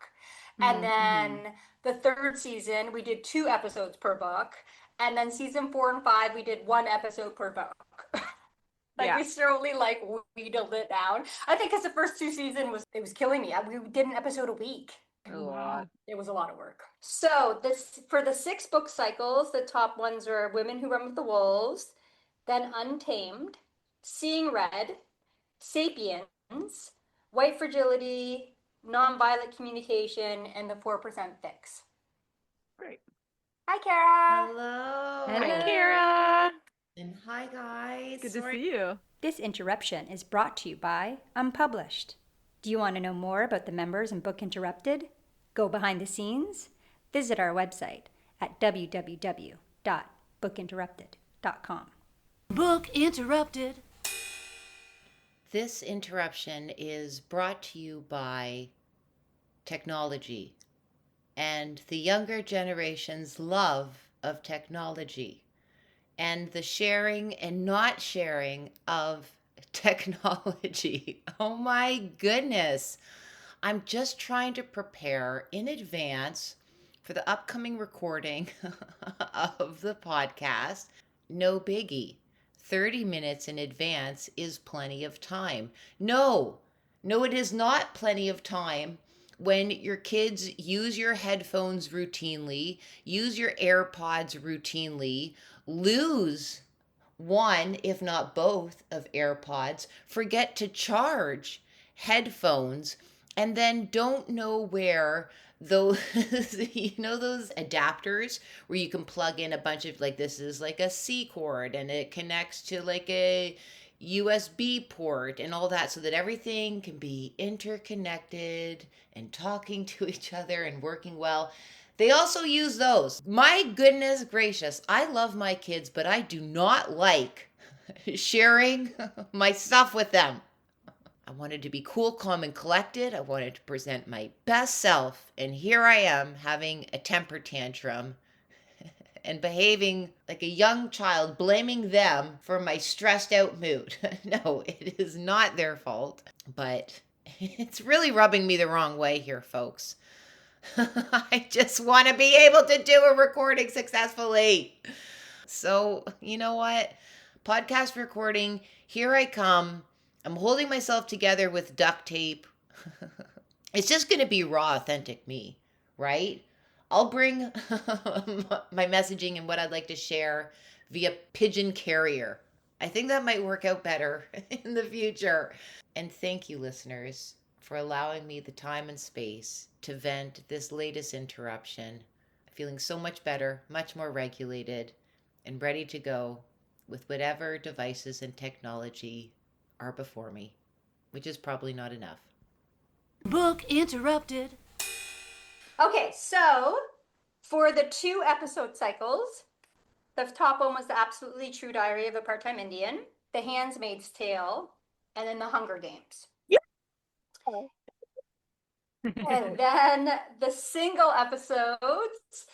B: And then the third season we did 2 episodes per book. And then season 4 and 5 we did 1 episode per book.
E: Yeah.
B: We slowly like wheedled it down. I think because the first 2 seasons was killing me. We did an episode a week.
E: A lot.
B: It was a lot of work. So this for the 6 book cycles, the top ones are Women Who Run with the Wolves, then Untamed, Seeing Red, Sapiens, White Fragility, Nonviolent Communication, and the 4% Fix.
E: Great.
B: Hi, Kara.
F: Hello.
E: Hello.
C: Kara.
F: And hi, guys.
E: Good to see you.
B: This interruption is brought to you by Unpublished. Do you want to know more about the members in Book Interrupted? Go behind the scenes? Visit our website at www.bookinterrupted.com.
A: Book interrupted.
H: This interruption is brought to you by technology and the younger generation's love of technology and the sharing and not sharing of technology. Oh my goodness. I'm just trying to prepare in advance for the upcoming recording of the podcast. No biggie. 30 minutes in advance is plenty of time. No, it is not plenty of time when your kids use your headphones routinely, use your AirPods routinely, lose one, if not both, of AirPods, forget to charge headphones, and then don't know where those, those adapters where you can plug in a bunch of, like, this is like a C cord and it connects to like a USB port and all that so that everything can be interconnected and talking to each other and working well. They also use those. My goodness gracious, I love my kids, but I do not like sharing my stuff with them. I wanted to be cool, calm, and collected. I wanted to present my best self. And here I am having a temper tantrum and behaving like a young child, blaming them for my stressed out mood. No, it is not their fault, but it's really rubbing me the wrong way here, folks. I just want to be able to do a recording successfully. So, you know what? Podcast recording, here I come. I'm holding myself together with duct tape. It's just going to be raw, authentic me, right? I'll bring my messaging and what I'd like to share via pigeon carrier. I think that might work out better in the future. And thank you, listeners, for allowing me the time and space to vent this latest interruption. Feeling so much better, much more regulated, and ready to go with whatever devices and technology are before me, which is probably not enough.
A: Book interrupted.
B: Okay, so for the 2 episode cycles, the top one was The Absolutely True Diary of a Part-Time Indian, The Handmaid's Tale, and then The Hunger Games.
D: Oh.
B: And then the single episodes,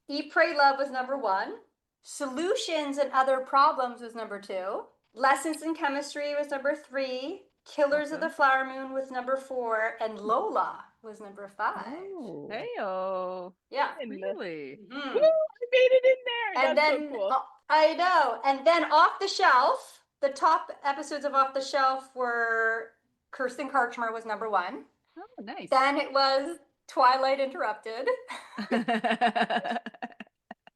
B: Eat, Pray, Love was number 1, Solutions and Other Problems was number 2, Lessons in Chemistry was number 3, Killers of the Flower Moon was number 4, and Lola was number 5.
C: Oh.
E: Heyo.
B: Yeah.
E: Really?
B: Mhm.
D: Woo, I made it in there.
B: And
D: That's
B: then,
D: so cool.
B: I know. And then Off the Shelf, the top episodes of Off the Shelf were Kirsten Karchmer was number 1.
E: Oh, nice.
B: Then it was Twilight Interrupted.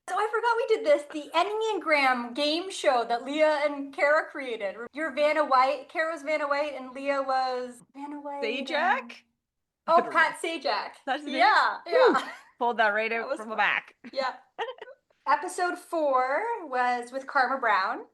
B: So I forgot we did this, the Enneagram game show that Leah and Kara created. You're Vanna White, Kara's Vanna White, and Leah was Vanna White.
E: Sajak?
B: Oh, Pat Sajak.
E: That's the name?
B: Yeah,
E: Woo.
B: yeah.
E: Pulled that right
B: That
E: out
B: was
E: from the
B: fun.
E: back.
B: Yeah. Episode 4 was with Karma Brown.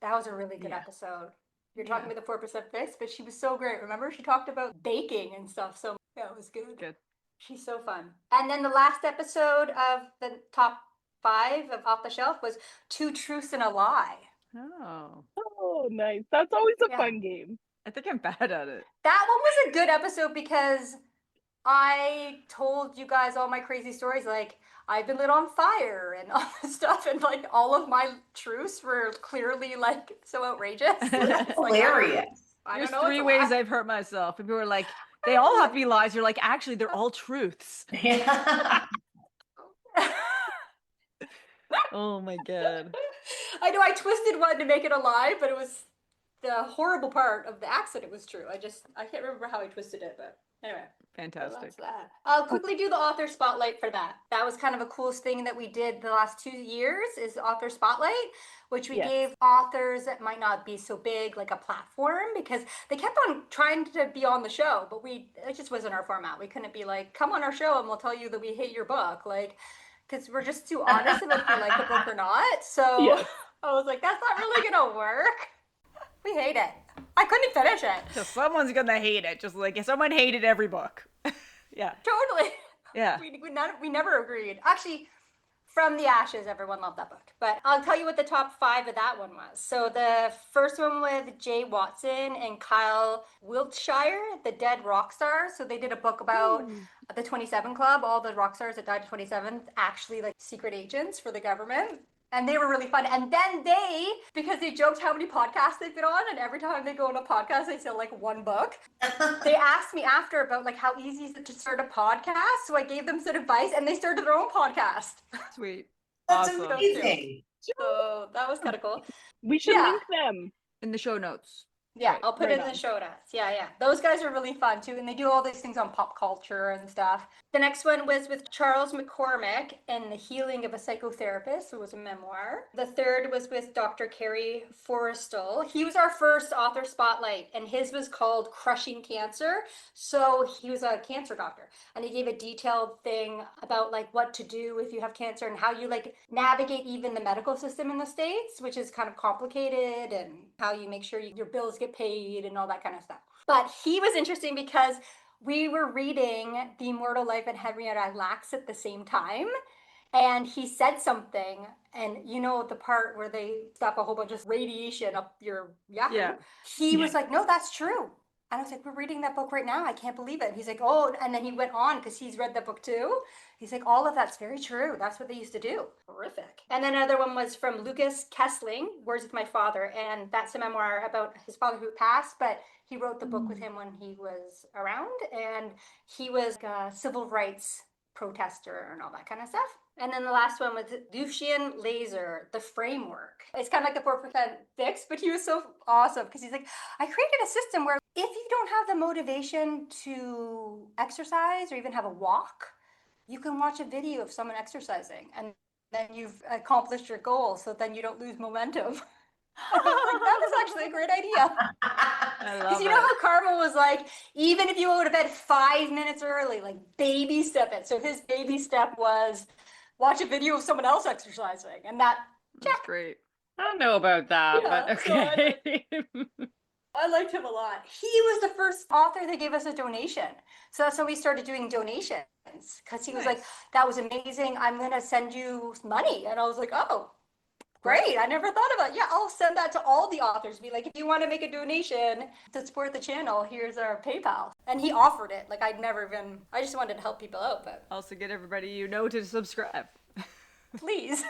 B: That was a really good
E: Yeah.
B: episode. You're talking about the 4% Fix, but she was so great. Remember, she talked about baking and stuff. So yeah, it was good.
E: Good.
B: She's so fun. And then the last episode of the top 5 of Off the Shelf was 2 Truths and a Lie.
E: Oh.
D: Oh, nice. That's always a
B: Yeah.
D: fun game.
E: I think I'm bad at it.
B: That one was a good episode because I told you guys all my crazy stories, like I've been lit on fire and all this stuff, and like all of my truths were clearly like so outrageous. It's like,
F: Hilarious.
B: I
E: There's
B: don't know.
E: 3 ways I've hurt myself. People are like, they all have to be lies. You're like, actually, they're all truths.
F: Yeah.
E: Oh my god.
B: I know I twisted one to make it a lie, but it was the horrible part of the accident was true. I can't remember how I twisted it, but anyway. So
E: Fantastic.
B: that's that. I'll quickly do the author spotlight for that. That was kind of a coolest thing that we did the last 2 years is author spotlight, which we
D: Yes.
B: gave authors that might not be so big like a platform because they kept on trying to be on the show, but it just wasn't our format. We couldn't be like, come on our show and we'll tell you that we hate your book, like, because we're just too honest about if we like the book or not. So
D: Yes.
B: I was like, that's not really gonna work. We hate it. I couldn't finish it.
E: So someone's gonna hate it, just like someone hated every book. Yeah.
B: Totally.
E: Yeah.
B: We never agreed. Actually, From the Ashes, everyone loved that book. But I'll tell you what the top 5 of that one was. So the first one with Jay Watson and Kyle Wiltshire, The Dead Rock Stars. So they did a book about the 27 Club, all the rock stars that died at 27, actually like secret agents for the government. And they were really fun. And then because they joked how many podcasts they've been on, and every time they go on a podcast, they sell like one book. They asked me after about like how easy is it to start a podcast. So I gave them some advice, and they started their own podcast.
E: Sweet.
H: That's
E: Awesome.
H: amazing.
B: So that was kind of cool.
D: We should
B: Yeah.
D: link them.
E: In the show notes.
B: Yeah,
E: Right,
B: I'll put
D: right
B: it in the
D: on.
B: show notes. Yeah. Those guys are really fun too, and they do all these things on pop culture and stuff. The next one was with Charles McCormick and The Healing of a Psychotherapist. It was a memoir. The third was with Dr. Carrie Forrestal. He was our first author spotlight, and his was called Crushing Cancer. So he was a cancer doctor, and he gave a detailed thing about like what to do if you have cancer and how you like navigate even the medical system in the States, which is kind of complicated, and how you make sure your bills get paid and all that kind of stuff. But he was interesting because we were reading The Immortal Life of Henrietta Lacks at the same time. And he said something, and you know the part where they stuff a whole bunch of radiation up your yahoo.
E: Yeah.
B: He was like, no, that's true. And I was like, we're reading that book right now. I can't believe it. And he's like, oh, and then he went on because he's read the book too. He's like, all of that's very true. That's what they used to do. Horrific. And then another one was from Lucas Kessling, Words with My Father. And that's a memoir about his father who passed, but he wrote the book with him when he was around. And he was a civil rights protester and all that kind of stuff. And then the last one was Lucien Laser, The Framework. It's kind of like the 4% fix, but he was so awesome because he's like, I created a system where if you don't have the motivation to exercise or even have a walk, you can watch a video of someone exercising and then you've accomplished your goal, so then you don't lose momentum. I was like, that was actually a great idea.
E: I love
B: Because you know how Karma was like, even if you go to bed 5 minutes early, like baby step it. So his baby step was watch a video of someone else exercising. And that,
E: That's great.
C: I don't know about that,
B: Yeah,
C: but
B: so I
C: okay.
B: I liked him a lot. He was the first author that gave us a donation. So that's when we started doing donations. Because he was like, that was amazing. I'm going to send you money. And I was like, oh, great. I never thought about it. Yeah, I'll send that to all the authors. Be like, if you want to make a donation to support the channel, here's our PayPal. And he offered it. Like I just wanted to help people out, but
E: Also get everybody you know to subscribe.
B: please.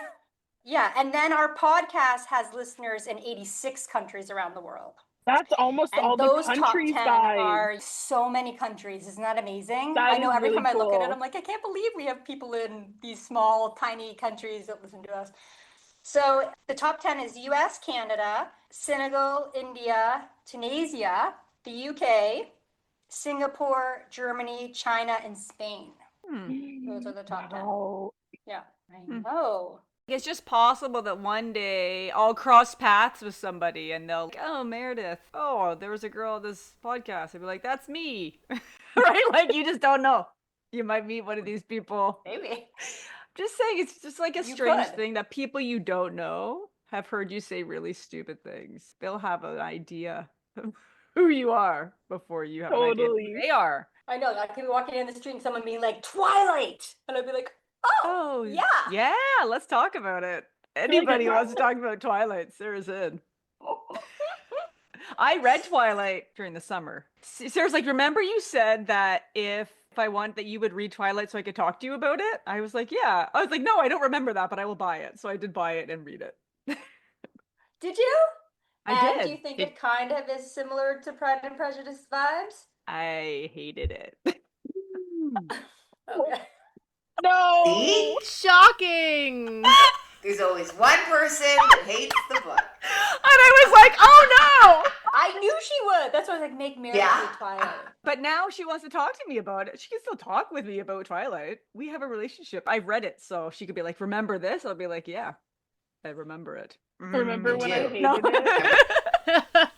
B: Yeah, and then our podcast has listeners in 86 countries around the world.
D: That's almost
B: And
D: all the
B: those
D: countries,
B: top 10
D: guys.
B: are so many countries. Isn't that amazing?
D: That
B: I know
D: is
B: every
D: really
B: time I look at it,
D: cool.
B: I'm like, I can't believe we have people in these small, tiny countries that listen to us. So the top 10 is US, Canada, Senegal, India, Tunisia, the UK, Singapore, Germany, China, and Spain. Those are the top 10.
D: Wow.
B: Yeah, I know.
E: It's just possible that one day I'll cross paths with somebody and they'll, oh, Meredith, oh, there was a girl on this podcast. I'd be like, that's me. Right? Like, you just don't know. You might meet one of these people.
B: Maybe.
E: Just saying, it's just like a
B: You
E: strange
B: could.
E: thing that people you don't know have heard you say really stupid things. They'll have an idea of who you are before you have an idea of
D: Totally.
E: who they are.
B: I know. I could be walking in the street and someone being like, Twilight! And I'd be like, oh, yeah.
E: Yeah, let's talk about it. Anybody who wants to talk about Twilight, Sarah's in. I read Twilight during the summer. Sarah's like, remember you said that if I want that you would read Twilight so I could talk to you about it? I was like, yeah. I was like, no, I don't remember that, but I will buy it. So I did buy it and read it.
B: Did you?
E: I
B: And
E: did.
B: do you think it kind of is similar to Pride and Prejudice vibes?
E: I hated it.
B: Okay.
D: No.
H: See?
C: Shocking.
H: There's always one person that hates the book.
E: And I was like, oh no!
B: I knew she would. That's why I was like, make Mary
F: Yeah.
B: read Twilight.
E: But now she wants to talk to me about it. She can still talk with me about Twilight. We have a relationship. I've read it, so she could be like, remember this? I'll be like, yeah, I remember it.
D: Remember when I
H: do.
D: hated
E: No.
D: it?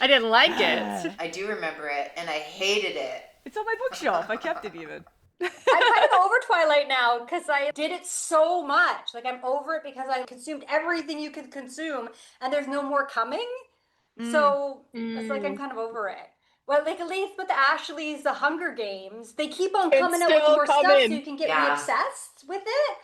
C: I didn't like it.
H: I do remember it, and I hated it.
E: It's on my bookshelf. I kept it even.
B: I'm kind of over Twilight now because I did it so much. Like, I'm over it because I consumed everything you could consume and there's no more coming. So it's like I'm kind of over it. Well, like at least with the Ashleys, the Hunger Games, they keep on
D: It's
B: coming out with
D: still
B: more stuff so
D: coming.
B: you can get me
F: Yeah.
B: obsessed with it.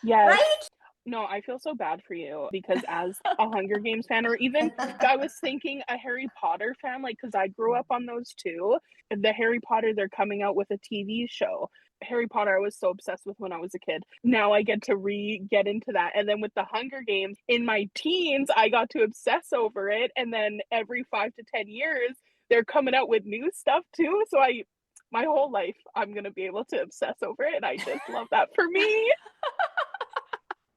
D: Yes.
B: Right?
D: No, I feel so bad for you because as a Hunger Games fan, or even I was thinking a Harry Potter fan, like, because I grew up on those too. The Harry Potter, they're coming out with a TV show. Harry Potter, I was so obsessed with when I was a kid. Now I get to get into that. And then with the Hunger Games, in my teens, I got to obsess over it. And then every 5 to 10 years, they're coming out with new stuff too. So my whole life, I'm going to be able to obsess over it. And I just love that for me.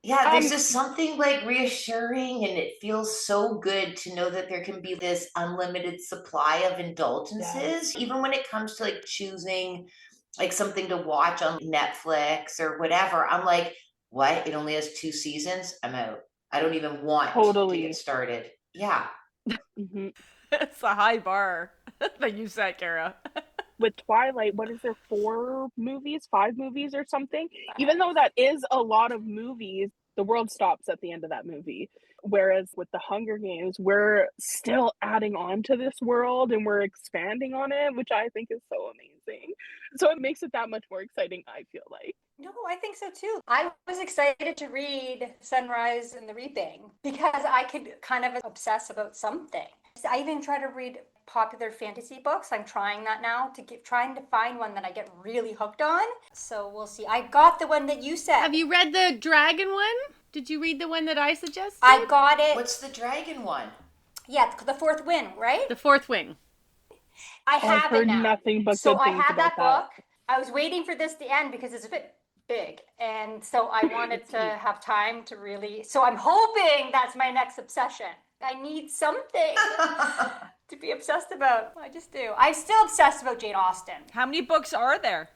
H: Yeah, there's just something like reassuring, and it feels so good to know that there can be this unlimited supply of indulgences, even when it comes to like choosing like something to watch on Netflix or whatever. I'm like, what? It only has 2 seasons? I'm out. I don't even want to get started. Yeah.
D: Mhm.
E: It's a high bar that you set, Kara.
D: With Twilight, what is there, 5 movies or something? Even though that is a lot of movies, the world stops at the end of that movie. Whereas with the Hunger Games, we're still adding on to this world and we're expanding on it, which I think is so amazing. So it makes it that much more exciting, I feel like.
B: No, I think so too. I was excited to read Sunrise and the Reaping because I could kind of obsess about something. I even try to read popular fantasy books. I'm trying that now trying to find one that I get really hooked on. So we'll see. I got the one that you said.
C: Have you read the dragon one? Did you read the one that I suggested?
B: I got it.
H: What's the dragon one?
B: Yeah, the Fourth Wing, right?
C: The Fourth Wing.
B: I have
D: I've heard
B: it now.
D: nothing but
B: so
D: good
B: I
D: things
B: have
D: about
B: that book. I was waiting for this to end because it's a bit big, and so I wanted to have time to really. So I'm hoping that's my next obsession. I need something to be obsessed about. I just do. I'm still obsessed about Jane Austen.
E: How many books are there?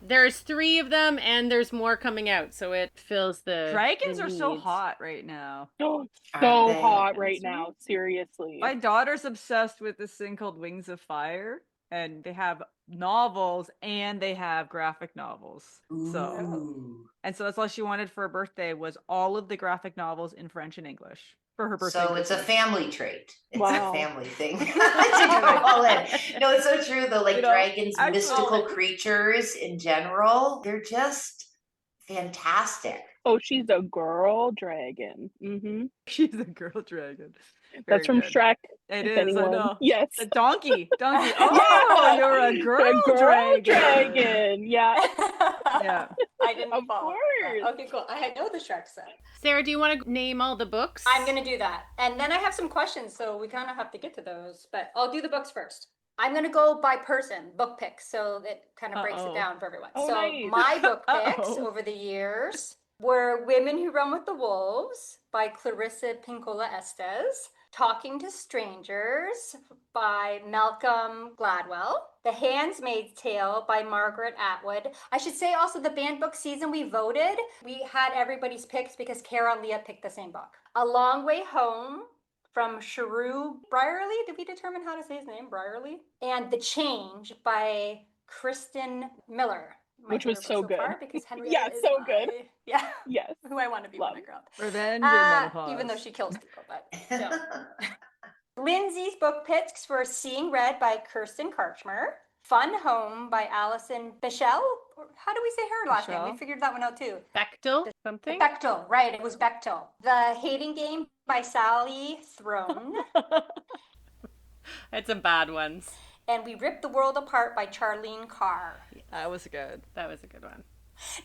C: There's 3 of them, and there's more coming out, so it fills the
E: Dragons
C: the
E: are so
C: needs.
E: hot right now.
D: So
H: Aren't they?
D: hot right now, seriously.
E: My daughter's obsessed with this thing called Wings of Fire, and they have novels and they have graphic novels. So
H: Ooh.
E: and so that's all she wanted for her birthday was all of the graphic novels in French and English for her birthday.
H: So it's a family trait. It's
D: Wow.
H: a family thing to go all in. No, it's so true though. Like
E: You know,
H: dragons,
E: I
H: mystical
E: call it-
H: creatures in general, they're just fantastic.
D: Oh, she's a girl dragon. Mm-hmm.
E: She's a girl dragon.
D: That's
E: Very
D: from
E: good.
D: Shrek.
E: It
D: if
E: is,
D: anyone.
E: I know.
D: Yes.
E: A donkey. Oh, you're a girl,
D: dragon. Yeah.
E: Yeah.
B: I didn't
D: Of
B: follow.
D: course.
B: Okay, cool. I know the Shrek set.
C: Sarah, do you want to name all the books?
B: I'm going to do that. And then I have some questions, so we kind of have to get to those. But I'll do the books first. I'm going to go by person, book picks, so that kind of breaks it down for everyone.
D: Oh,
B: so
D: nice.
B: my book picks
E: Uh-oh.
B: over the years were Women Who Run with the Wolves by Clarissa Pinkola Estes, Talking to Strangers by Malcolm Gladwell, The Handmaid's Tale by Margaret Atwood. I should say also the banned book season we voted, we had everybody's picks because Kara and Leah picked the same book. A Long Way Home from Sharu Brierly. Did we determine how to say his name? Brierly? And The Change by Kristen Miller. My
D: Which was
B: favorite book
D: so good.
B: far because Henrietta
D: Yeah,
B: is
D: so good.
B: Yeah,
D: Yes.
B: who I want to be when
D: Love.
B: I grow up.
E: Revenge or menopause.
B: Even though she kills people, but no. Lindsay's book picks were Seeing Red by Kirsten Karchmer, Fun Home by Alison Bichel. How do we say her last name?
E: Bichel?
B: We figured that one out too.
C: Bechtel something?
B: Bechtel, right, it was Bechtel. The Hating Game by Sally Throne.
C: Had some bad ones.
B: And We Ripped the World Apart by Charlene Carr.
E: That was good.
C: That was a good one.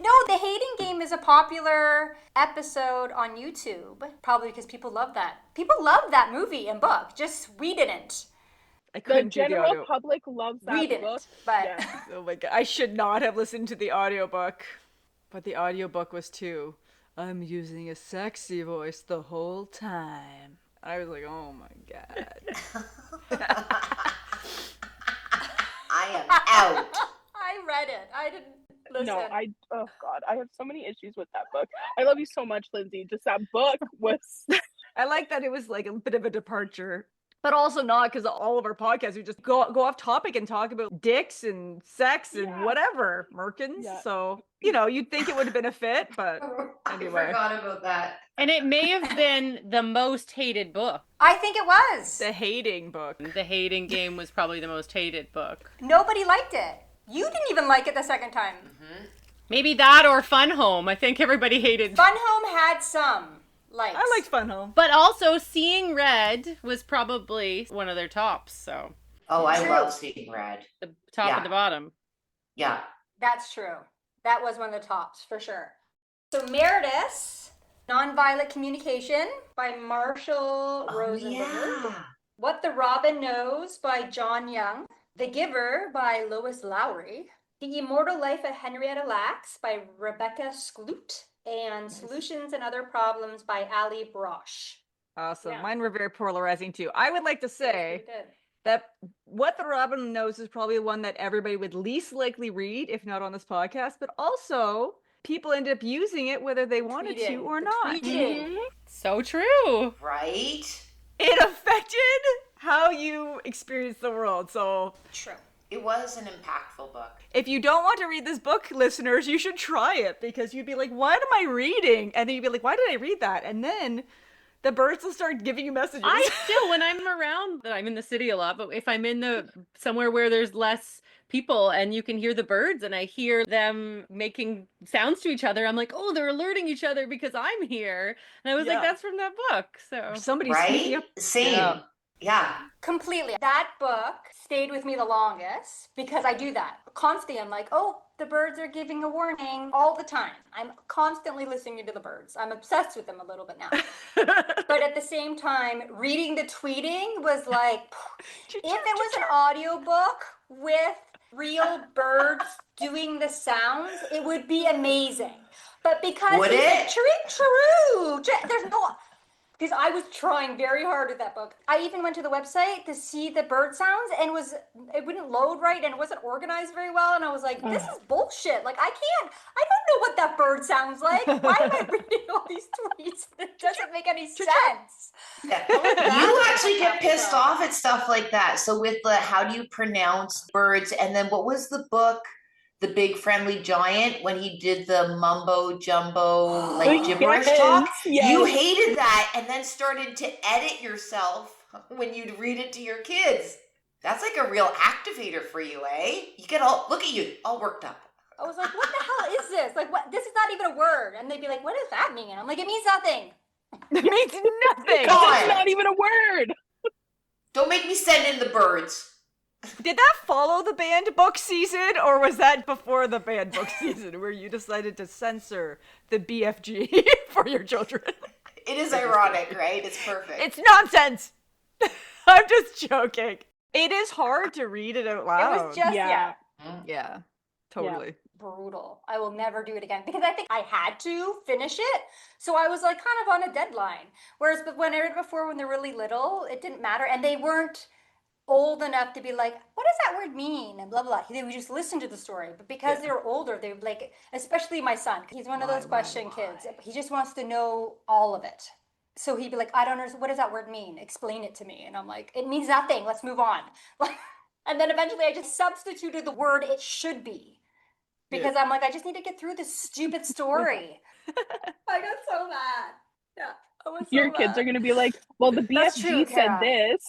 B: No, The Hating Game is a popular episode on YouTube, probably because people love that. People love that movie and book, just we didn't.
E: I
D: The
E: couldn't do the
D: general
E: audio.
D: public loves that
B: We
D: book.
B: didn't, but
D: Yeah.
E: Oh my god. I should not have listened to the audiobook. But the audiobook was too. I'm using a sexy voice the whole time. I was like, oh my god.
H: I am out.
B: I read it. I didn't listen.
D: No, oh God, I have so many issues with that book. I love you so much, Lindsay. Just that book was.
E: I like that it was like a bit of a departure, but also not, because all of our podcasts we just go off topic and talk about dicks and sex and whatever, Merkins.
D: Yeah.
E: So you'd think it would have been a fit, but anyway.
H: I forgot about that.
C: And it may have been the most hated book.
B: I think it was.
E: The hating book.
C: The Hating Game was probably the most hated book.
B: Nobody liked it. You didn't even like it the second time.
C: Maybe that or Fun Home. I think everybody hated.
B: Fun Home had some likes.
E: I liked Fun Home.
C: But also Seeing Red was probably one of their tops. So
H: Oh, I
B: True.
H: love Seeing Red.
C: the top and the bottom.
H: Yeah.
B: That's true. That was one of the tops for sure. So Meredith, Nonviolent Communication by Marshall Rosenberg.
H: Yeah.
B: What the Robin Knows by John Young. The Giver by Lois Lowry. The Immortal Life of Henrietta Lacks by Rebecca Skloot. And Solutions and Other Problems by Ali Brosh.
E: Awesome.
B: Yeah.
E: Mine were very polarizing too. I would like to say
B: Yes, we did.
E: that What the Robin Knows is probably one that everybody would least likely read, if not on this podcast, but also people end up using it whether they wanted to
B: Tweeting.
E: or
B: The
E: not.
B: tweeting.
C: So true.
H: Right?
E: It affected how you experience the world. So
B: True.
H: It was an impactful book.
E: if you don't want to read this book, listeners, you should try it, because you'd be like, what am I reading? And then you'd be like, why did I read that? And then the birds will start giving you messages.
C: I still, when I'm around, I'm in the city a lot, but if I'm in somewhere where there's less people and you can hear the birds and I hear them making sounds to each other, I'm like, oh, they're alerting each other because I'm here. And I was
E: Yeah.
C: like, that's from that book. So
E: Somebody's sneaking
H: Right?
E: up.
H: Same.
E: Yeah.
H: Yeah.
B: Completely. That book stayed with me the longest because I do that constantly. I'm like, oh, the birds are giving a warning all the time. I'm constantly listening to the birds. I'm obsessed with them a little bit now. But at the same time, reading the tweeting was like, if it was an audiobook with real birds doing the sounds, it would be amazing. But because
H: Would
B: he's
H: it?
B: like, true, there's no, because I was trying very hard with that book. I even went to the website to see the bird sounds and it wouldn't load right and it wasn't organized very well. And I was like, this is bullshit. Like, I don't know what that bird sounds like. Why am I reading all these tweets? It doesn't make any sense.
H: Yeah. You actually get pissed off at stuff like that. So with the how do you pronounce birds, and then what was the book, The Big Friendly Giant, when he did the mumbo jumbo like gibberish talk?
D: Yes.
H: You hated that and then started to edit yourself when you'd read it to your kids. That's like a real activator for you, eh? You get look at you, all worked up.
B: I was like, what the hell is this? Like, what? This is not even a word. And they'd be like, what does that mean? I'm like, it means nothing.
E: It means nothing.
H: Come on.
D: That's not even a word.
H: Don't make me send in the birds.
E: Did that follow the banned book season, or was that before the banned book season where you decided to censor the BFG for your children?
H: It is ironic, right? It's perfect.
E: It's nonsense. I'm just joking. It is hard to read it out
B: It
E: loud.
B: was just,
D: Yeah.
E: Yeah, totally.
B: brutal. I will never do it again because I think I had to finish it. So I was like kind of on a deadline. Whereas when I read it before, when they're really little, it didn't matter. And they weren't old enough to be like, what does that word mean? And blah, blah, blah. They would just listen to the story. But because they were older, they would like, especially my son, he's one of those question kids. He just wants to know all of it. So he'd be like, I don't understand. What does that word mean? Explain it to me. And I'm like, it means nothing. Let's move on. And then eventually I just substituted the word it should be. Because I'm like, I just need to get through this stupid story. I got so mad. Yeah. I was so
D: Your kids
B: mad.
D: are going to be like, well, the
B: That's true,
D: BFG said
B: Kara.
D: this.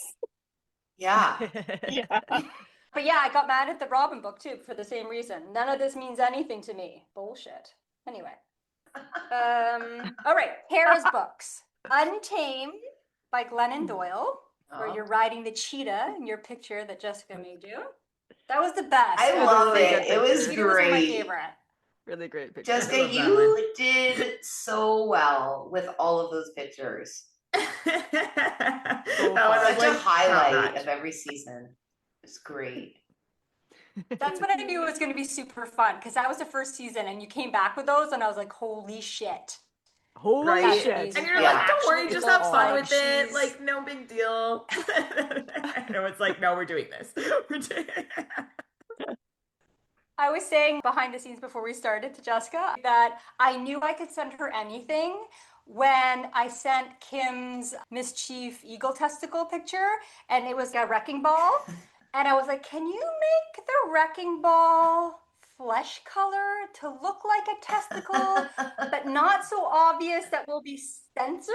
H: Yeah.
D: Yeah.
B: But yeah, I got mad at the Robin book too for the same reason. None of this means anything to me. Bullshit. Anyway. All right. Kara's books. Untamed by Glennon Doyle, where
H: Oh.
B: you're riding the cheetah in your picture that Jessica made you. That was the best.
H: I
E: was a
H: love
E: really
H: it.
E: good
H: It was
B: Cheetah was one of my
H: great.
B: favorite.
E: Really great picture.
F: I
H: Jessica,
F: love that
H: you did so well with all of those pictures.
F: That
E: So
F: was
H: Such
F: like
H: a highlight
F: top-notch.
H: of every season. It's great.
B: That's what I knew was going to be super fun because that was the first season and you came back with those and I was like, holy shit.
E: Holy
F: Right?
E: shit.
F: And you're
H: Yeah.
F: like, don't worry,
B: Actually,
F: just
B: it's
F: have
B: all
F: fun
B: like
F: with it.
B: she's-
F: Like, no big deal. And it was like, no, we're doing this.
B: I was saying behind the scenes before we started to Jessica that I knew I could send her anything when I sent Kim's mischief eagle testicle picture, and it was a wrecking ball. And I was like, can you make the wrecking ball flesh color to look like a testicle, but not so obvious that will be censored?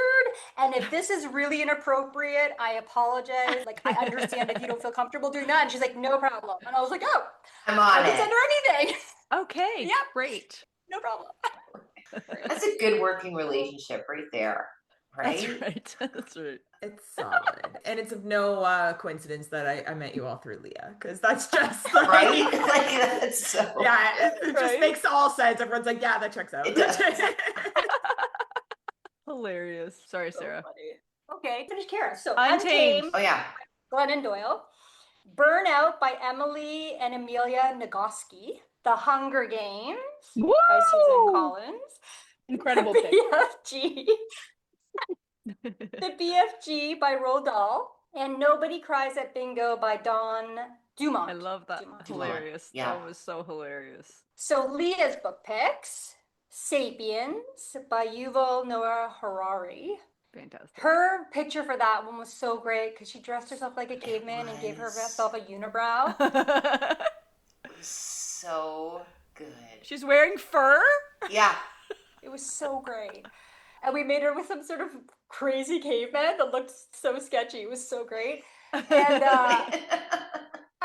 B: And if this is really inappropriate, I apologize. Like, I understand if you don't feel comfortable doing that. And she's like, no problem. And I was like, oh,
H: I'm
B: I
H: on
B: can send
H: it.
B: her anything.
E: Okay,
B: Yep.
E: great.
B: No problem.
H: That's a good working relationship right there. Right?
E: That's right. That's right.
F: It's solid. And it's of no coincidence that I met you all through Leah, because that's just like,
H: Right? Like that's so
F: yeah, it just
E: Right?
F: makes all sense. Everyone's like, yeah, that checks out.
H: It does.
E: Hilarious. Sorry, Sarah.
B: Okay, finish Kara. So
E: Untamed.
B: Untamed,
H: Oh yeah.
B: Glennon Doyle. Burnout by Emily and Amelia Nagoski. The Hunger Games
D: Woo!
B: by Susan Collins.
D: Incredible
B: The
D: pick.
B: BFG. The BFG by Roald Dahl. And Nobody Cries at Bingo by Dawn Dumont.
E: I love that.
B: Dumont.
E: Hilarious.
H: Yeah.
E: That was so hilarious.
B: So Leah's book picks. Sapiens by Yuval Noah Harari.
E: Fantastic.
B: Her picture for that one was so great because she dressed herself like a caveman and gave
H: was.
B: herself a unibrow.
H: So good.
E: She's wearing fur?
H: Yeah.
B: It was so great. And we made her with some sort of crazy caveman that looked so sketchy. It was so great. And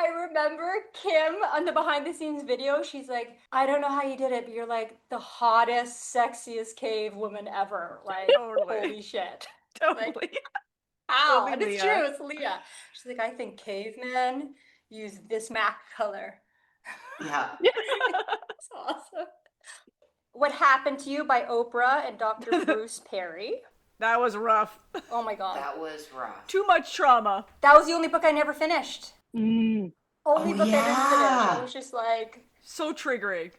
B: I remember Kim on the behind the scenes video, she's like, I don't know how you did it, but you're like the hottest, sexiest cave woman ever. Like,
E: Totally.
B: holy shit.
E: Totally.
B: Ow.
E: Totally
B: And it's
E: Leah.
B: true, it's Leah. She's like, I think cavemen use this MAC color.
H: Yeah.
B: It's awesome. What Happened to You by Oprah and Dr. Bruce Perry.
E: That was rough.
B: Oh my God.
H: That was rough.
E: Too much trauma.
B: That was the only book I never finished.
D: Mm.
B: Only
H: Oh,
B: book I didn't finish.
H: yeah.
B: I was just like,
E: So triggering.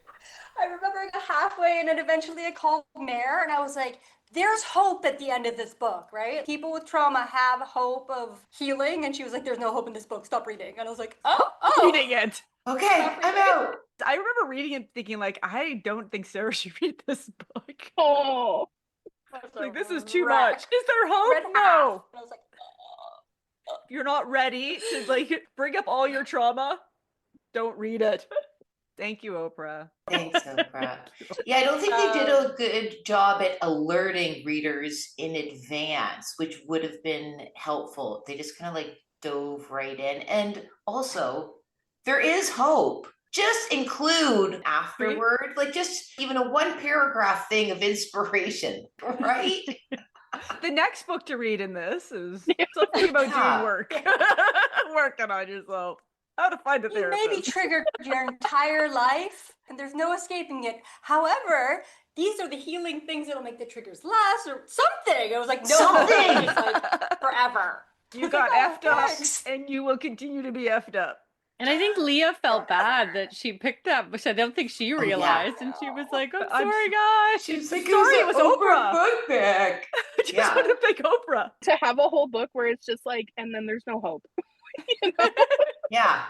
B: I remember I got halfway and then eventually I called Mare and I was like, there's hope at the end of this book, right? People with trauma have hope of healing. And she was like, there's no hope in this book. Stop reading. And I was like, oh.
E: Reading it.
H: Okay, I'm out.
E: I remember reading it thinking like, I don't think Sarah should read this book.
D: Oh.
E: Like, this is too
B: Wreck.
E: much. Is there hope?
B: Read half.
E: No.
B: And I was like,
E: You're not ready to like bring up all your trauma. Don't read it. Thank you, Oprah.
H: Thanks, Oprah. Yeah, I don't think they did a good job at alerting readers in advance, which would have been helpful. They just kind of like dove right in. And also, there is hope. Just include afterward, like just even a one paragraph thing of inspiration, right?
E: The next book to read in this is something about
H: Yeah.
E: doing work. Working on yourself. How to find a
B: you
E: therapist.
B: may be triggered your entire life and there's no escaping it. However, these are the healing things that'll make the triggers less or something. I was like, no,
H: Something.
B: it's like forever.
E: You got
B: Oh,
E: effed up
B: thanks.
E: and you will continue to be effed up.
C: And I think Leah felt bad that she picked up, which I don't think she
H: yeah.
C: realized. And she was like, I'm
E: I'm
C: sorry, guys.
H: She's like,
E: Sorry, it was Oprah.
H: book back.
E: I just
H: Yeah.
E: want to pick Oprah.
D: To have a whole book where it's just like, and then there's no hope. You know?
H: Yeah.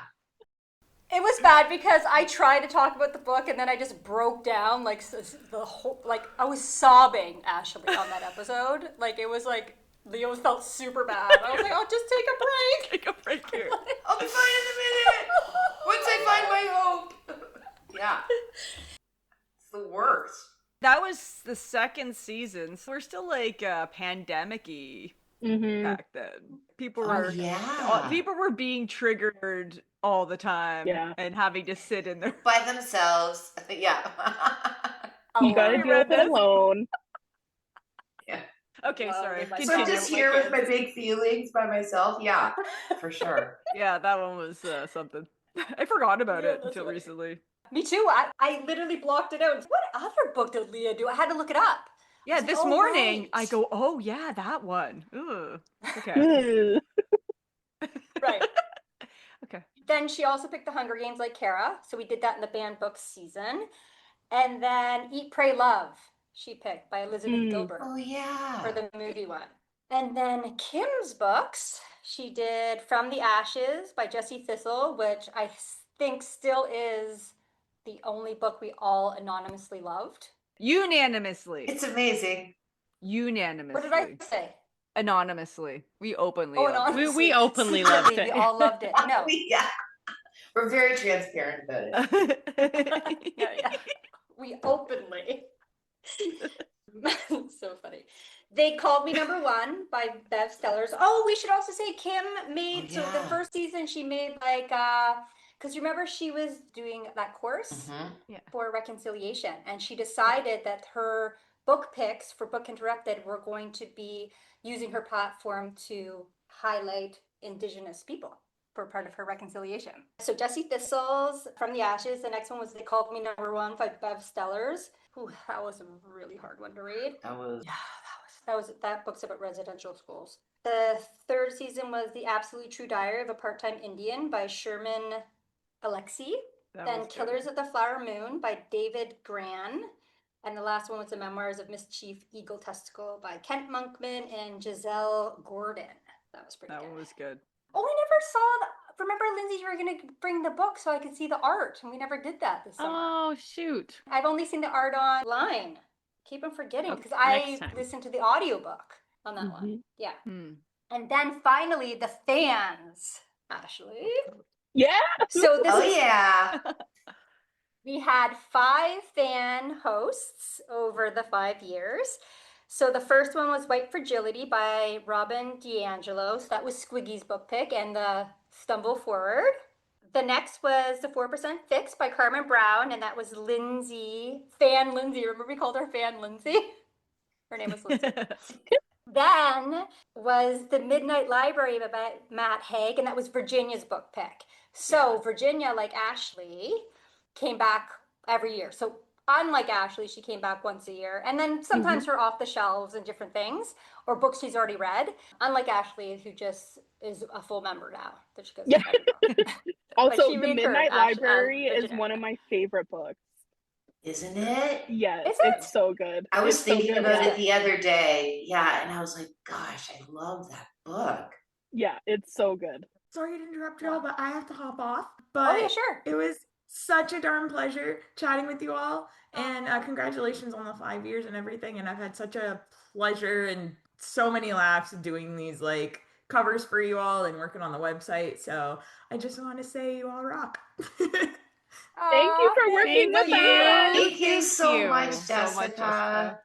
B: It was bad because I tried to talk about the book and then I just broke down like the whole, like I was sobbing, Ashley, on that episode. Like it was like, Leo felt super bad. I was like, I'll just take a break.
E: Take a break here.
H: I'll be fine in a minute. Once I find my hope. Yeah. It's the worst.
E: That was the second season. So we're still like pandemic-y
D: Mm-hmm.
E: back then. People
H: Oh,
E: were
H: yeah.
E: people were being triggered all the time
D: Yeah.
E: and having to sit in their
H: By themselves. Yeah.
D: You gotta
E: I
D: deal
E: read
D: with it
E: this.
D: alone.
E: Okay,
B: Well,
E: sorry.
B: with my
E: Continue.
H: I'm just here with my big feelings by myself. Yeah, for sure.
E: Yeah, that one was something. I forgot about
B: Yeah,
E: it
B: that's
E: until
B: right.
E: recently.
B: Me too. I literally blocked it out. What other book did Leah do? I had to look it up.
E: Yeah,
B: was like,
E: this
B: "Oh,
E: morning
B: right."
E: I go, oh yeah, that one. Ooh. Okay.
D: Ugh.
B: Right.
E: Okay.
B: Then she also picked The Hunger Games like Kara. So we did that in the banned books season. And then Eat, Pray, Love. she picked by Elizabeth Gilbert
H: Oh, yeah.
B: for the movie one. And then Kim's books, she did From the Ashes by Jessie Thistle, which I think still is the only book we all anonymously loved.
E: Unanimously.
G: It's amazing.
E: Unanimously.
B: What did I say?
E: Anonymously. We openly
B: Oh,
E: loved it.
C: We openly loved
B: Secretly,
C: it.
B: we all loved it. No.
G: Yeah. We're very transparent about it.
B: Yeah. We openly. So funny. They Called Me Number One by Bev Stellers. Oh, we should also say Kim made, so the
G: yeah.
B: first season she made like, because remember she was doing that course for reconciliation, and she decided that her book picks for Book Interrupted were going to be using her platform to highlight Indigenous people for part of her reconciliation. So Jessie Thistle's From the Ashes. The next one was They Called Me Number One by Bev Stellers. Ooh, that was a really hard one to read. That book's about residential schools. The third season was The Absolutely True Diary of a Part-Time Indian by Sherman Alexie. Then Killers of the Flower Moon by David Gran. And the last one was The Memoirs of Mischief Eagle Testicle by Kent Monkman and Giselle Gordon. That was pretty good.
E: That one was good.
B: Oh, I never saw remember, Lindsay, you were going to bring the book so I could see the art, and we never did that this summer.
C: Oh, shoot.
B: I've only seen the art online. Keep on forgetting, because I listened to the audiobook on that one. Yeah. And then finally, the fans, Ashley.
D: Yeah.
B: So this
G: yeah.
B: we had 5 fan hosts over the 5 years. So the first one was White Fragility by Robin DiAngelo. So that was Squiggy's book pick and the Stumble Forward. The next was The 4% Fix by Carmen Brown, and that was Lindsay, Fan Lindsay. Remember we called her Fan Lindsay? Her name was Lindsay. Then was The Midnight Library by Matt Haig, and that was Virginia's book pick. So Virginia, like Ashley, came back every year. So unlike Ashley, she came back once a year. And then sometimes her off the shelves and different things, or books she's already read. Unlike Ashley, who just is a full member now. That she goes to every book.
D: Also, The Midnight Library is one of my favorite books.
G: Isn't it?
D: Yes,
B: Is it?
D: It's so good.
G: I was
D: It's so
G: thinking
D: good.
G: about it the other day. Yeah, and I was like, gosh, I love that book.
D: Yeah, it's so good.
F: Sorry to interrupt y'all, but I have to hop off. But
B: Oh, yeah, sure.
F: it was such a darn pleasure chatting with you all. And congratulations on the 5 years and everything. And I've had such a pleasure and so many laughs doing these like covers for you all and working on the website. So I just want to say you all rock.
D: Thank you for working with us.
G: Thank you so much, Jessica.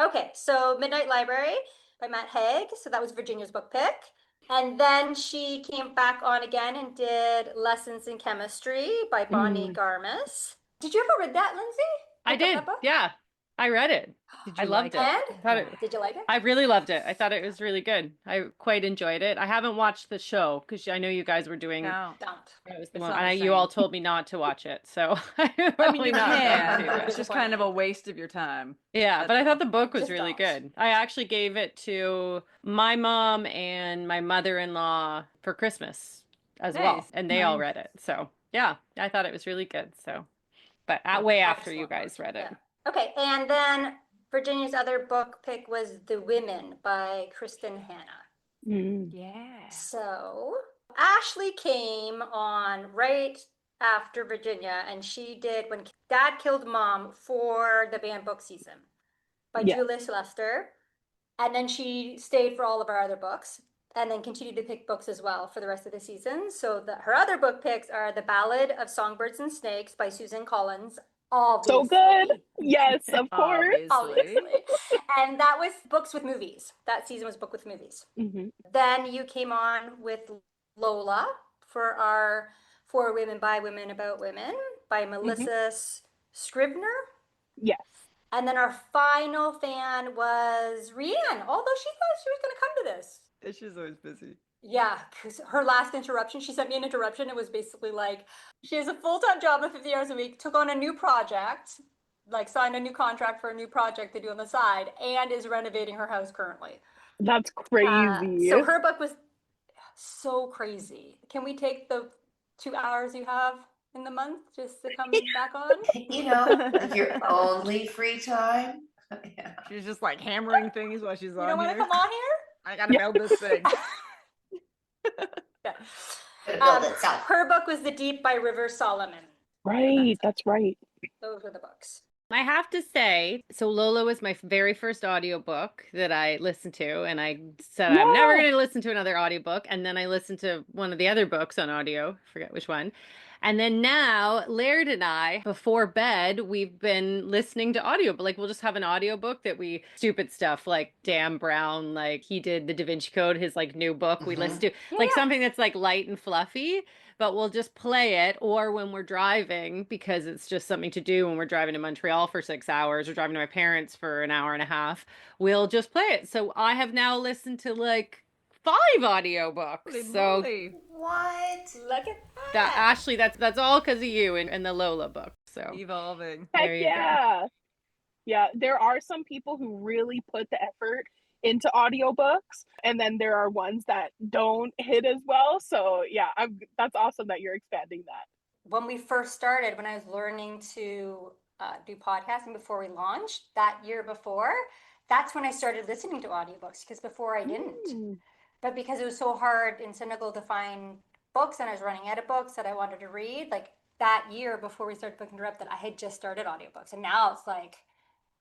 B: Okay, so Midnight Library by Matt Haig. So that was Virginia's book pick. And then she came back on again and did Lessons in Chemistry by Bonnie Garmis. Did you ever read that, Lindsay?
C: I did. Yeah. I read it. I loved it.
B: And? Did you like it?
C: I really loved it. I thought it was really good. I quite enjoyed it. I haven't watched the show because I know you guys were doing.
E: No.
B: Don't.
C: It was the
E: It's
C: one,
E: not the
C: and you
E: same.
C: all told me not to watch it, so
E: I mean,
C: probably
E: you
C: not going
E: can.
C: to do it.
E: It's just kind of a waste of your time.
C: Yeah, but I thought the book was
B: Just
C: really
B: don't.
C: good. I actually gave it to my mom and my mother-in-law for Christmas as well,
E: Nice.
C: and they all read it. So yeah, I thought it was really good. So, but way after you guys read it.
B: Yeah. Okay, and then Virginia's other book pick was The Women by Kristen Hanna.
E: Yeah.
B: So Ashley came on right after Virginia, and she did When Dad Killed Mom for the banned book season by Julius Lester. And then she stayed for all of our other books and then continued to pick books as well for the rest of the season. So her other book picks are The Ballad of Songbirds and Snakes by Susan Collins. Obviously.
D: So good. Yes, of course.
B: Obviously. And that was books with movies. That season was book with movies. Then you came on with Lola for our For Women, By Women, About Women by Melissa Scrivener.
D: Yes.
B: And then our final fan was Rianne, although she thought she was going to come to this.
E: She's always busy.
B: Yeah, because her last interruption, she sent me an interruption. It was basically like, she has a full-time job of 50 hours a week, took on a new project, like signed a new contract for a new project to do on the side, and is renovating her house currently.
D: That's crazy.
B: So her book was so crazy. Can we take the 2 hours you have in the month just to come back on?
G: You know, like your only free time.
H: Yeah.
E: She's just like hammering things while she's
B: You
E: on
B: don't want to
E: here.
B: come on here?
E: I gotta build this thing.
B: Yeah.
H: Gotta build itself.
B: Her book was The Deep by River Solomon.
D: Right, that's right.
B: Those were the books.
C: I have to say, so Lola was my very first audiobook that I listened to, and I said I'm never
D: Yeah.
C: going to listen to another audiobook. And then I listened to one of the other books on audio, forget which one. And then now Laird and I, before bed, we've been listening to audio, but like we'll just have an audiobook that we stupid stuff like Dan Brown, like he did the Da Vinci Code, his like new book. We listen to like something that's like light and fluffy, but we'll just play it, or when we're driving, because it's just something to do when we're driving to Montreal for 6 hours or driving to my parents for an hour and a half, we'll just play it. So I have now listened to like 5 audiobooks.
E: Holy
C: So
E: moly.
H: What?
B: Look at
C: that Ashley, that's all because of you and the Lola book. So
E: Evolving.
C: there
D: Heck
C: you go.
D: yeah. Yeah, there are some people who really put the effort into audiobooks, and then there are ones that don't hit as well. So yeah, that's awesome that you're expanding that.
B: when we first started, when I was learning to do podcasting before we launched that year before, that's when I started listening to audiobooks, because before I didn't. But because it was so hard in Senegal to find books, and I was running out of books that I wanted to read, like that year before we started Book Interrupted, I had just started audiobooks. And now it's like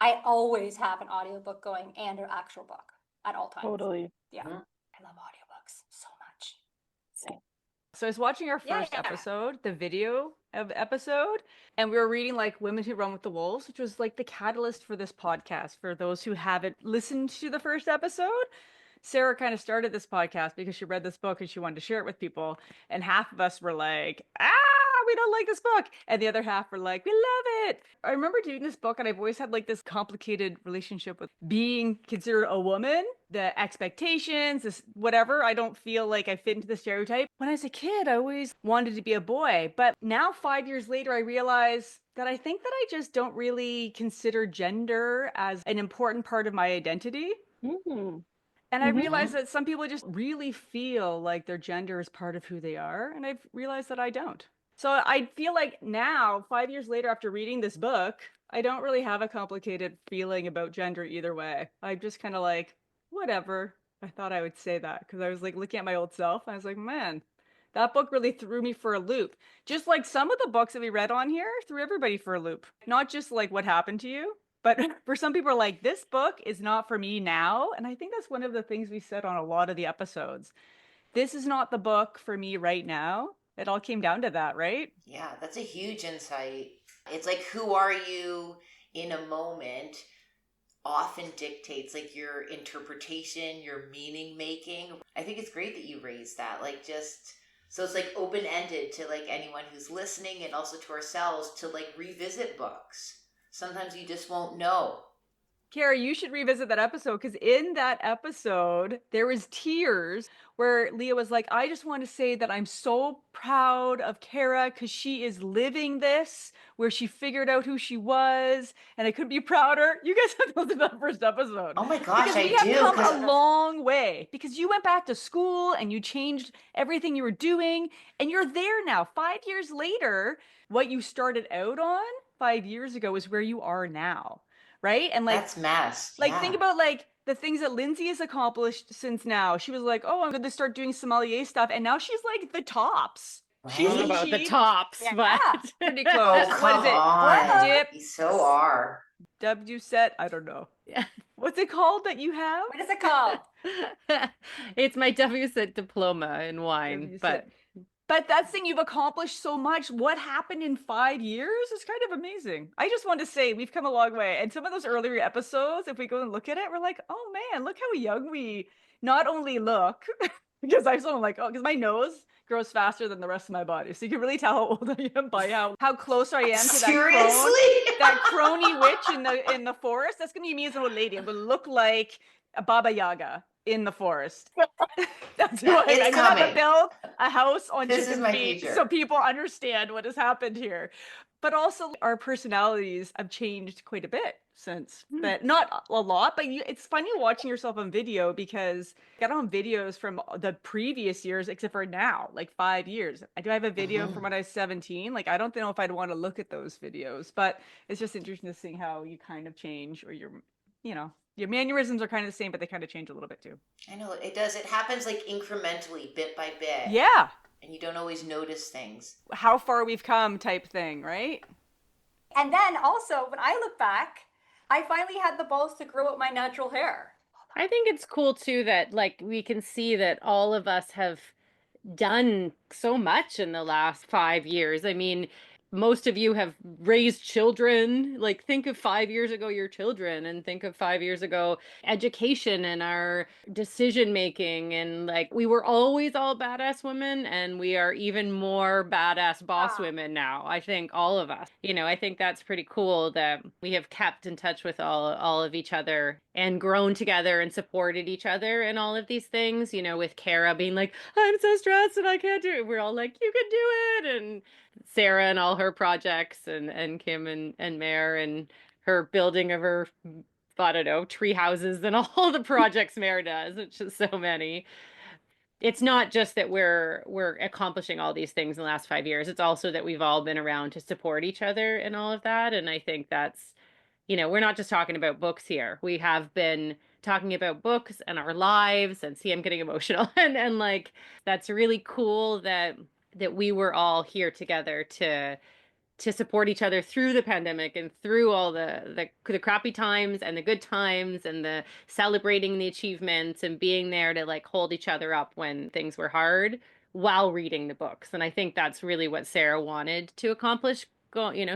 B: I always have an audiobook going and an actual book at all times.
D: Totally.
B: Yeah. I love audiobooks so much.
D: Same.
E: So I was watching our
B: Yeah,
E: first
B: yeah.
E: episode, the video of episode, and we were reading like Women Who Run with the Wolves, which was like the catalyst for this podcast. For those who haven't listened to the first episode, Sarah kind of started this podcast because she read this book and she wanted to share it with people. And half of us were like, we don't like this book. And the other half were like, we love it. I remember doing this book, and I've always had like this complicated relationship with being considered a woman, the expectations, this whatever. I don't feel like I fit into the stereotype. When I was a kid, I always wanted to be a boy. But now 5 years later, I realize that I think that I just don't really consider gender as an important part of my identity. And I realized that some people just really feel like their gender is part of who they are. And I've realized that I don't. So I feel like now, 5 years later, after reading this book, I don't really have a complicated feeling about gender either way. I'm just kind of like, whatever. I thought I would say that because I was like looking at my old self. And I was like, man, that book really threw me for a loop. Just like some of the books that we read on here threw everybody for a loop. Not just like what happened to you, but for some people, like, this book is not for me now. And I think that's one of the things we said on a lot of the episodes. This is not the book for me right now. It all came down to that, right?
H: Yeah, that's a huge insight. It's like, who are you in a moment often dictates like your interpretation, your meaning making. I think it's great that you raised that. Like, just so it's like open-ended to like anyone who's listening, and also to ourselves to like revisit books. Sometimes you just won't know.
E: Kara, you should revisit that episode, because in that episode, there was tears where Leah was like, I just want to say that I'm so proud of Kara because she is living this, where she figured out who she was, and I couldn't be prouder. You guys have to listen to that first episode.
H: Oh my gosh,
E: because
H: I
E: we have
H: do.
E: come
H: 'Cause
E: a long way, because you went back to school and you changed everything you were doing, and you're there now. 5 years later, what you started out on 5 years ago is where you are now. Right? And like,
H: that's mess.
E: like,
H: Yeah.
E: think about like the things that Lindsay has accomplished since now. She was like, oh, I'm going to start doing sommelier stuff. And now she's like the tops. She's
H: Right?
C: About the
E: she-
C: tops,
B: Yeah.
C: but
E: Pretty
H: Oh,
E: close.
H: come
E: What is it?
H: on.
E: Dip,
H: You so are.
E: W set. I don't know.
C: Yeah.
E: What's it called that you have?
B: What is it called?
C: It's my WSET diploma in wine, but
E: But that thing, you've accomplished so much. What happened in 5 years is kind of amazing. I just want to say we've come a long way. And some of those earlier episodes, if we go and look at it, we're like, oh man, look how young we not only look, because I'm so like, oh, because my nose grows faster than the rest of my body. So you can really tell how old I am by how close I am to
H: Seriously?
E: that crony witch in the forest. That's gonna be me as an old lady. I'm gonna look like a Baba Yaga in the forest. That's why
H: It's
E: I'm gonna have to
H: coming.
E: build a house on
H: This is
E: chicken
H: my
E: feet
H: future.
E: so people understand what has happened here. But also our personalities have changed quite a bit since that. Not a lot, but it's funny watching yourself on video, because I got on videos from the previous years, except for now, like 5 years. I do have a video from when I was 17. Like, I don't know if I'd want to look at those videos, but it's just interesting to see how you kind of change, or your you know, your mannerisms are kind of the same, but they kind of change a little bit too.
H: I know it does. It happens like incrementally, bit by bit.
E: Yeah.
H: And you don't always notice things.
E: How far we've come type thing, right?
B: And then also, when I look back, I finally had the balls to grow out my natural hair.
C: I think it's cool too that like we can see that all of us have done so much in the last 5 years. I mean, most of you have raised children. Like, think of 5 years ago, your children, and think of 5 years ago, education and our decision making. And like, we were always all badass women, and we are even more badass boss women now. I think all of us, you know, I think that's pretty cool that we have kept in touch with all of each other and grown together and supported each other in all of these things, you know, with Kara being like, I'm so stressed and I can't do it. We're all like, you can do it. And Sarah and all her projects and Kim and Mare and her building of her, I don't know, tree houses and all the projects Mare does, which is so many. It's not just that we're accomplishing all these things in the last 5 years. It's also that we've all been around to support each other and all of that. And I think that's, you know, we're not just talking about books here. We have been talking about books and our lives, and see, I'm getting emotional. And like, that's really cool that we were all here together to support each other through the pandemic and through all the crappy times and the good times and the celebrating the achievements and being there to like hold each other up when things were hard while reading the books. And I think that's really what Sarah wanted to accomplish,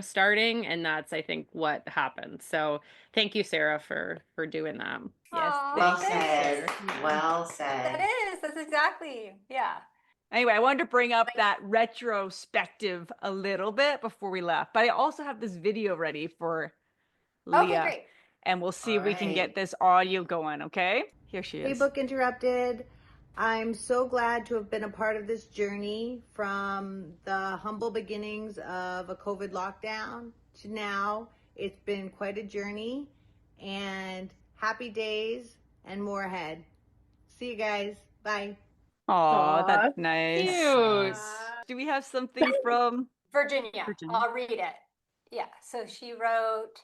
C: starting, and that's, I think, what happened. So thank you, Sarah, for doing that.
E: Yes.
H: Well
E: thank
H: said.
E: you.
H: Well said.
B: That's exactly, yeah.
E: Anyway, I wanted to bring up that retrospective a little bit before we left, but I also have this video ready for Leah.
B: Okay, great.
E: And we'll see if we can
H: All
E: get
H: right.
E: this audio going, okay? Here she is.
I: Hey, Book Interrupted. I'm so glad to have been a part of this journey from the humble beginnings of a COVID lockdown to now. It's been quite a journey, and happy days and more ahead. See you guys. Bye.
E: Aw,
D: Aw.
E: that's nice.
C: Cute.
E: Do we have something from
B: Virginia.
E: Virginia.
B: I'll read it. Yeah, so she wrote,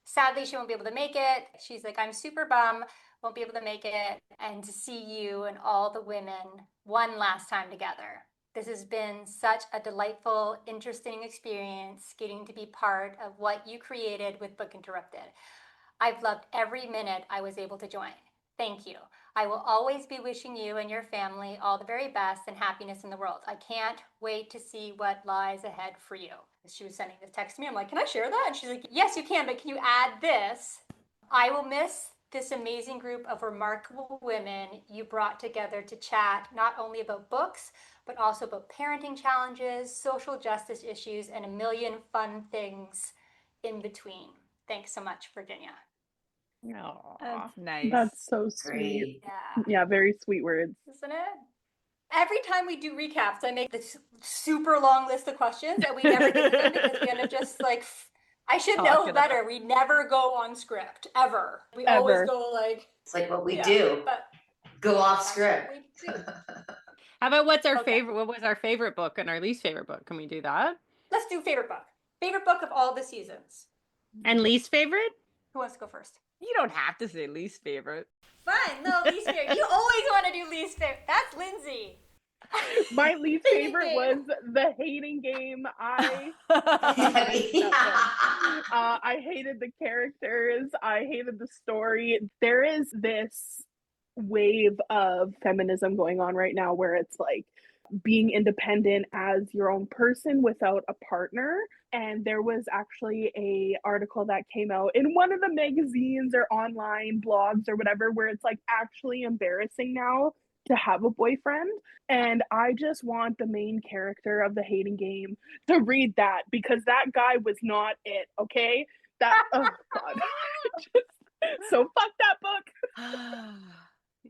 B: sadly, she won't be able to make it. She's like, I'm super bummed, won't be able to make it, and to see you and all the women one last time together. This has been such a delightful, interesting experience getting to be part of what you created with Book Interrupted. I've loved every minute I was able to join. Thank you. I will always be wishing you and your family all the very best and happiness in the world. I can't wait to see what lies ahead for you. She was sending this text to me. I'm like, can I share that? And she's like, yes, you can, but can you add this? I will miss this amazing group of remarkable women you brought together to chat not only about books, but also about parenting challenges, social justice issues, and a million fun things in between. Thanks so much, Virginia.
C: Aw.
E: That's nice.
D: That's so sweet.
H: Great.
B: Yeah,
D: Yeah, very sweet words.
B: isn't it? Every time we do recaps, I make this super long list of questions and we never get to them because we end up just like, I should know
E: Talking about-
B: better. We never go on script, ever. We always
D: Ever.
B: go like,
H: It's like what we
B: yeah,
H: do.
B: but
H: Go off
B: that's
H: script.
B: what we do.
C: How about what's our
B: Okay.
C: favorite? What was our favorite book and our least favorite book? Can we do that?
B: Let's do favorite book. Favorite book of all the seasons.
C: And least favorite?
B: Who wants to go first?
E: You don't have to say least favorite.
B: Fine, no, least favorite. You always want to do least favorite. That's Lindsay.
D: My least
B: Hating
D: favorite
B: game.
D: was the hating game. I hated the characters. I hated the story. There is this wave of feminism going on right now where it's like being independent as your own person without a partner. And there was actually a article that came out in one of the magazines or online blogs or whatever where it's like actually embarrassing now to have a boyfriend. And I just want the main character of the hating game to read that because that guy was not it, okay? That, oh God. So fuck that book.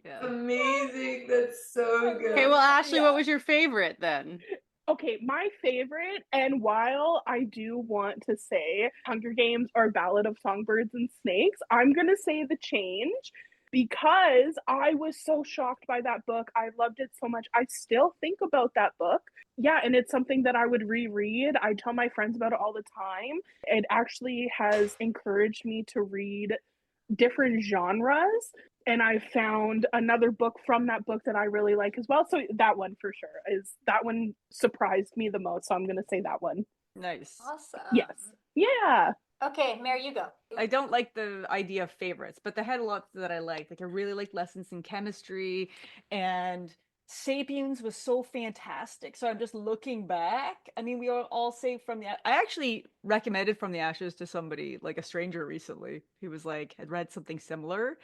E: Yeah.
H: Amazing. That's so good.
C: Okay, well, Ashley,
B: Yeah.
C: what was your favorite then?
D: Okay, my favorite, and while I do want to say Hunger Games or Ballad of Songbirds and Snakes, I'm going to say The Change because I was so shocked by that book. I loved it so much. I still think about that book. Yeah, and it's something that I would reread. I tell my friends about it all the time. It actually has encouraged me to read different genres. And I found another book from that book that I really like as well. So that one for sure that one surprised me the most. So I'm going to say that one.
E: Nice.
B: Awesome.
D: Yes. Yeah.
B: Okay, Mary, you go.
E: I don't like the idea of favorites, but they had a lot that I liked. Like I really liked Lessons in Chemistry, and Sapiens was so fantastic. So I'm just looking back. I mean, we are all saved from the. I actually recommended From the Ashes to somebody, like a stranger recently, who was like had read something similar,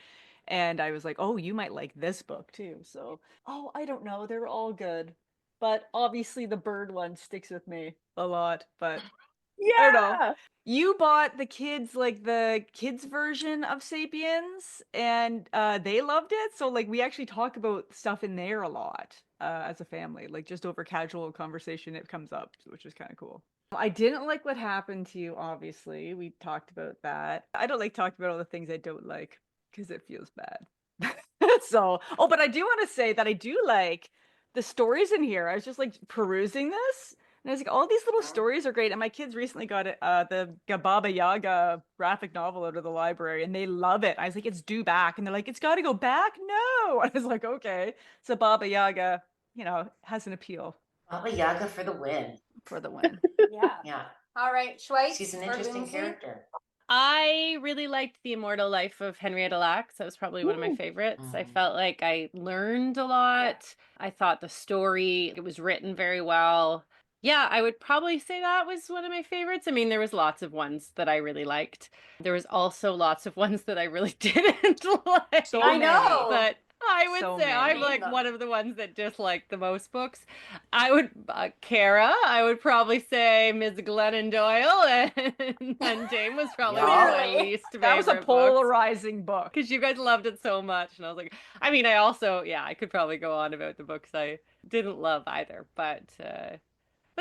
E: and I was like, "Oh, you might like this book too." So, oh, I don't know. They're all good, but obviously the bird one sticks with me a lot. But I don't know.
D: Yeah.
E: You bought the kids like the kids version of Sapiens, and they loved it. So like we actually talk about stuff in there a lot as a family, like just over casual conversation. It comes up, which is kind of cool. I didn't like what happened to you. Obviously, we talked about that. I don't like talking about all the things I don't like because it feels bad. So, oh, but I do want to say that I do like the stories in here. I was just like perusing this. And I was like, all these little stories are great. And my kids recently got the Baba Yaga graphic novel out of the library, and they love it. I was like, it's due back. And they're like, it's got to go back? No. I was like, okay. So Baba Yaga, has an appeal.
H: Baba Yaga for the win.
E: For the win.
B: Yeah.
H: Yeah.
B: All right, Schweitz.
H: She's an
B: or
H: interesting
B: Lindsay?
H: character.
C: I really liked The Immortal Life of Henrietta Lacks. That was probably one of my favorites. I felt like I learned a lot. I thought the story, it was written very well. Yeah, I would probably say that was one of my favorites. I mean, there was lots of ones that I really liked. There was also lots of ones that I really didn't like.
E: So
B: I
E: many.
B: know.
C: But I would
E: So
C: say I'm
E: many.
C: like
B: Name them.
C: one of the ones that dislike the most books. I would, Kara, I would probably say Ms. Glennon Doyle, and Jane was probably one of my
B: Really?
C: least favorite
E: That was a
C: books.
E: polarizing book.
C: Because you guys loved it so much. And I was like, I mean, I also, yeah, I could probably go on about the books I didn't love either. But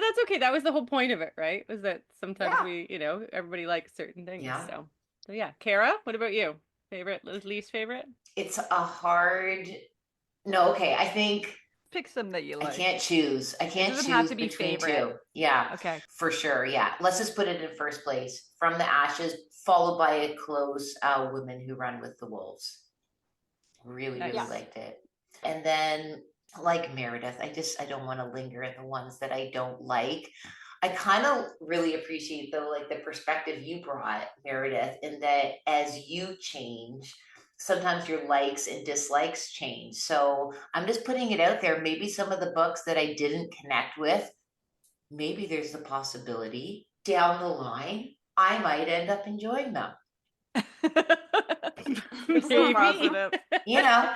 C: that's okay. That was the whole point of it, right? Was that sometimes
B: Yeah.
C: we, everybody likes certain things.
H: Yeah.
C: So yeah. Kara, what about you? Favorite, least favorite?
H: It's a hard. No, okay. I think
E: Pick some that you
H: I
E: like.
H: can't choose. I can't
E: doesn't
H: choose
E: have to be
H: between
E: favorite.
H: two. Yeah.
E: Okay.
H: For sure. Yeah. Let's just put it in first place. From the Ashes, followed by a close Women Who Run with the Wolves. Really, really
C: Nice.
H: liked it. And then, like Meredith, I don't want to linger at the ones that I don't like. I kind of really appreciate, though, like the perspective you brought, Meredith, in that as you change, sometimes your likes and dislikes change. So I'm just putting it out there. Maybe some of the books that I didn't connect with, maybe there's the possibility down the line, I might end up enjoying them.
E: It's so
C: Maybe.
E: positive.
H: You know,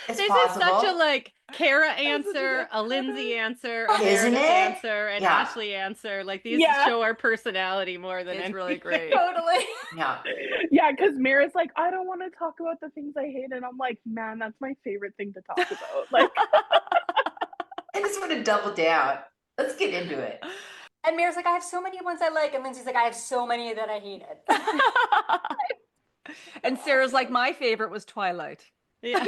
H: it's
C: This
H: possible.
C: is such a like Kara answer, a Lindsay answer, a
H: Isn't
C: Meredith
H: it?
C: answer, an
H: Yeah.
C: Ashley answer. Like these
D: Yeah.
C: show our personality more than
E: It's really
C: anything.
E: great.
B: Totally.
H: Yeah.
D: Yeah, because Mira's like, I don't want to talk about the things I hate. And I'm like, man, that's my favorite thing to talk about. Like,
H: I just want to double down. Let's get into it.
B: And Mira's like, I have so many ones I like. And Lindsay's like, I have so many that I hated.
E: And Sarah's like, my favorite was Twilight.
C: Yeah.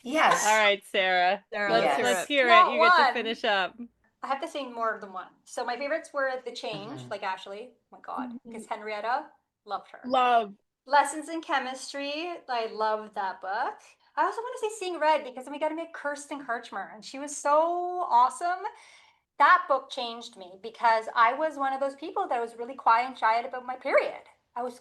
H: Yes.
C: All right, Sarah.
E: Sarah,
C: Let's,
H: Yes.
C: let's hear
B: Not
C: it. You get to
B: one.
C: finish up.
B: I have to say more than one. So my favorites were The Change, like Ashley. Oh my God. Because Henrietta, loved her.
D: love.
B: Lessons in Chemistry, I loved that book. I also want to say Seeing Red because then we got to meet Kirsten Kirchner, and she was so awesome. That book changed me because I was one of those people that was really quiet and shy about my period. I was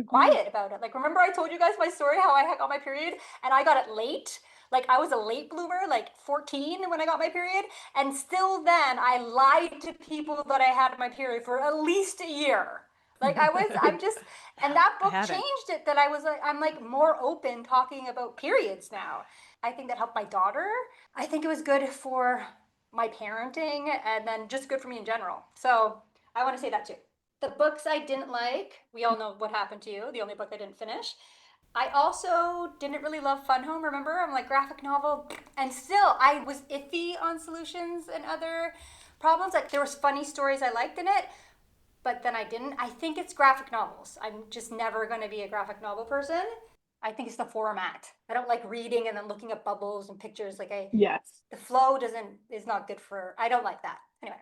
B: quiet about it. Like, remember I told you guys my story how I got my period and I got it late? Like, I was a late bloomer, like 14 when I got my period. And still then, I lied to people that I had my period for at least a year. Like, and that book
E: haven't.
B: changed it that I'm like more open talking about periods now. I think that helped my daughter. I think it was good for my parenting and then just good for me in general. So I want to say that too. The books I didn't like, we all know what happened to you, the only book I didn't finish. I also didn't really love Fun Home, remember? I'm like, graphic novel. And still, I was iffy on solutions and other problems. Like, there was funny stories I liked in it, but then I didn't. I think it's graphic novels. I'm just never going to be a graphic novel person. I think it's the format. I don't like reading and then looking at bubbles and pictures.
D: Yes.
B: The flow is not good for, I don't like that. Anyway,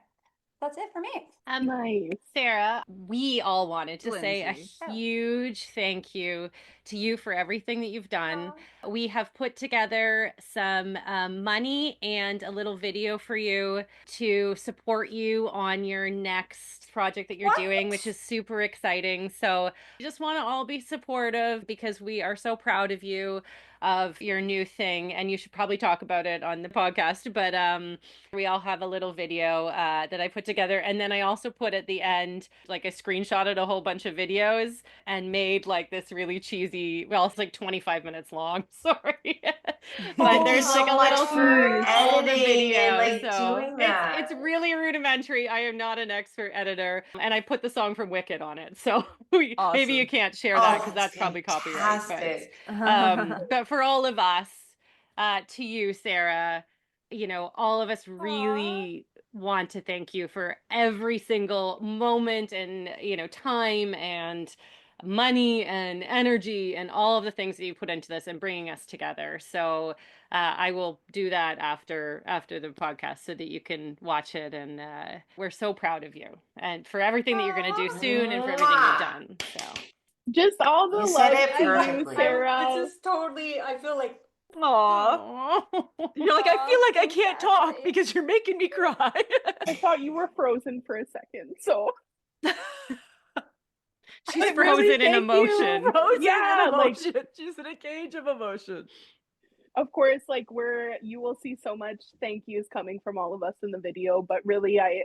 B: that's it for me.
D: Nice.
C: Sarah, we all wanted to say a
E: Lindsay.
C: huge thank you to you for everything that you've done. We have put together some money and a little video for you to support you on your next project that you're doing, which is super exciting. So we just want to all be supportive because we are so proud of you, of your new thing, and you should probably talk about it on the podcast. But we all have a little video that I put together, and then I also put at the end, like, I screenshotted a whole bunch of videos and made like this really cheesy, well, it's like 25 minutes long, sorry. But there's
H: so
C: like a
H: much
C: little
H: for
C: all the
H: editing and
C: videos.
H: like
C: So
H: doing that.
C: it's really rudimentary. I am not an expert editor, and I put the song from Wicked on it. So maybe you can't share that because that's probably copyright. But for all of us, to you, Sarah, you know, all of us really want to thank you for every single moment and, you know, time and money and energy and all of the things that you put into this and bringing us together. So I will do that after the podcast so that you can watch it. And we're so proud of you and for everything that you're going to do soon and for everything you've done. So
D: Just all the
H: You
D: love
H: said it
D: to you,
H: perfectly.
D: Sarah.
B: This is totally, I feel like,
E: Aw. You're like, I feel like I can't talk because you're making me cry.
D: I thought you were frozen for a second, so
C: she's
D: I
C: frozen
D: really
C: in
D: thank
C: emotion.
D: you.
E: Frozen
D: Yeah,
E: in
D: like,
E: emotion. She's in a cage of emotion.
D: of course, like, you will see so much thank yous coming from all of us in the video, but really I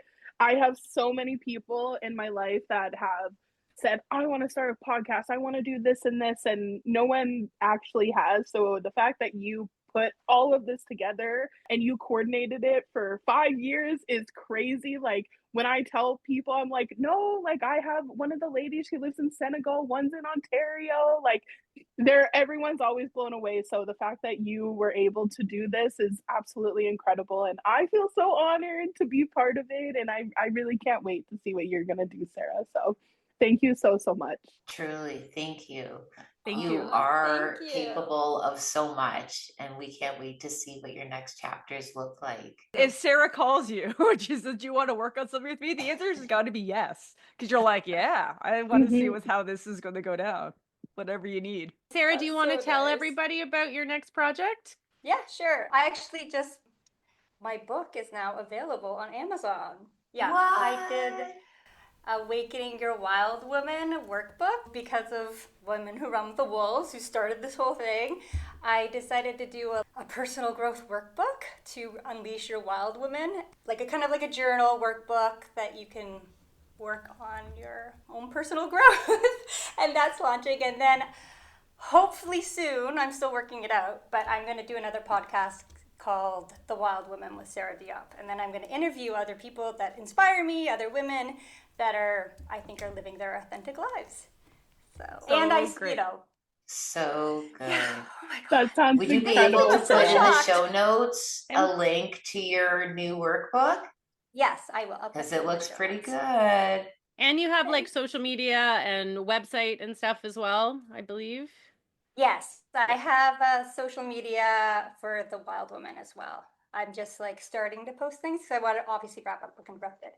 D: have so many people in my life that have said, I want to start a podcast, I want to do this and this, and no one actually has. So the fact that you put all of this together and you coordinated it for 5 years is crazy. Like, when I tell people, I'm like, no, like, I have one of the ladies, she lives in Senegal, one's in Ontario, like, everyone's always blown away. So the fact that you were able to do this is absolutely incredible, and I feel so honored to be part of it, and I really can't wait to see what you're gonna do, Sarah. So thank you so much.
H: Truly, thank you.
E: Thank
H: You
E: you.
H: are
B: Thank you.
H: capable of so much, and we can't wait to see what your next chapters look like.
E: If Sarah calls you, which is, do you want to work on something with me? The answer has got to be yes. Because you're like, yeah, I want to see how this is going to go down. Whatever you need.
C: Sarah, do you want to
B: so
C: tell
B: nice.
C: everybody about your next project?
B: Yeah, sure. I actually my book is now available on Amazon. Yeah, I did Awakening Your Wild Woman workbook because of Women Who Run with the Wolves, who started this whole thing. I decided to do a personal growth workbook to unleash your wild woman, like a kind of like a journal workbook that you can work on your own personal growth. And that's launching. And then hopefully soon, I'm still working it out, but I'm going to do another podcast called The Wild Woman with Sarah Diop. And then I'm going to interview other people that inspire me, other women that I think are living their authentic lives. So and
E: great.
B: you know.
H: So good.
B: Oh my God.
D: That sounds
H: Would you be
D: incredible.
H: able to
B: I'm so
H: put in the
B: shocked.
H: show notes a link to your new workbook?
B: Yes, I will. I'll put
H: Because
B: it
H: it
B: in the
H: looks
B: show
H: pretty
B: notes.
H: good.
C: And you have like social media and website and stuff as well, I believe.
B: Yes, I have social media for The Wild Woman as well. I'm just like starting to post things because I want to obviously wrap up Book Interrupted.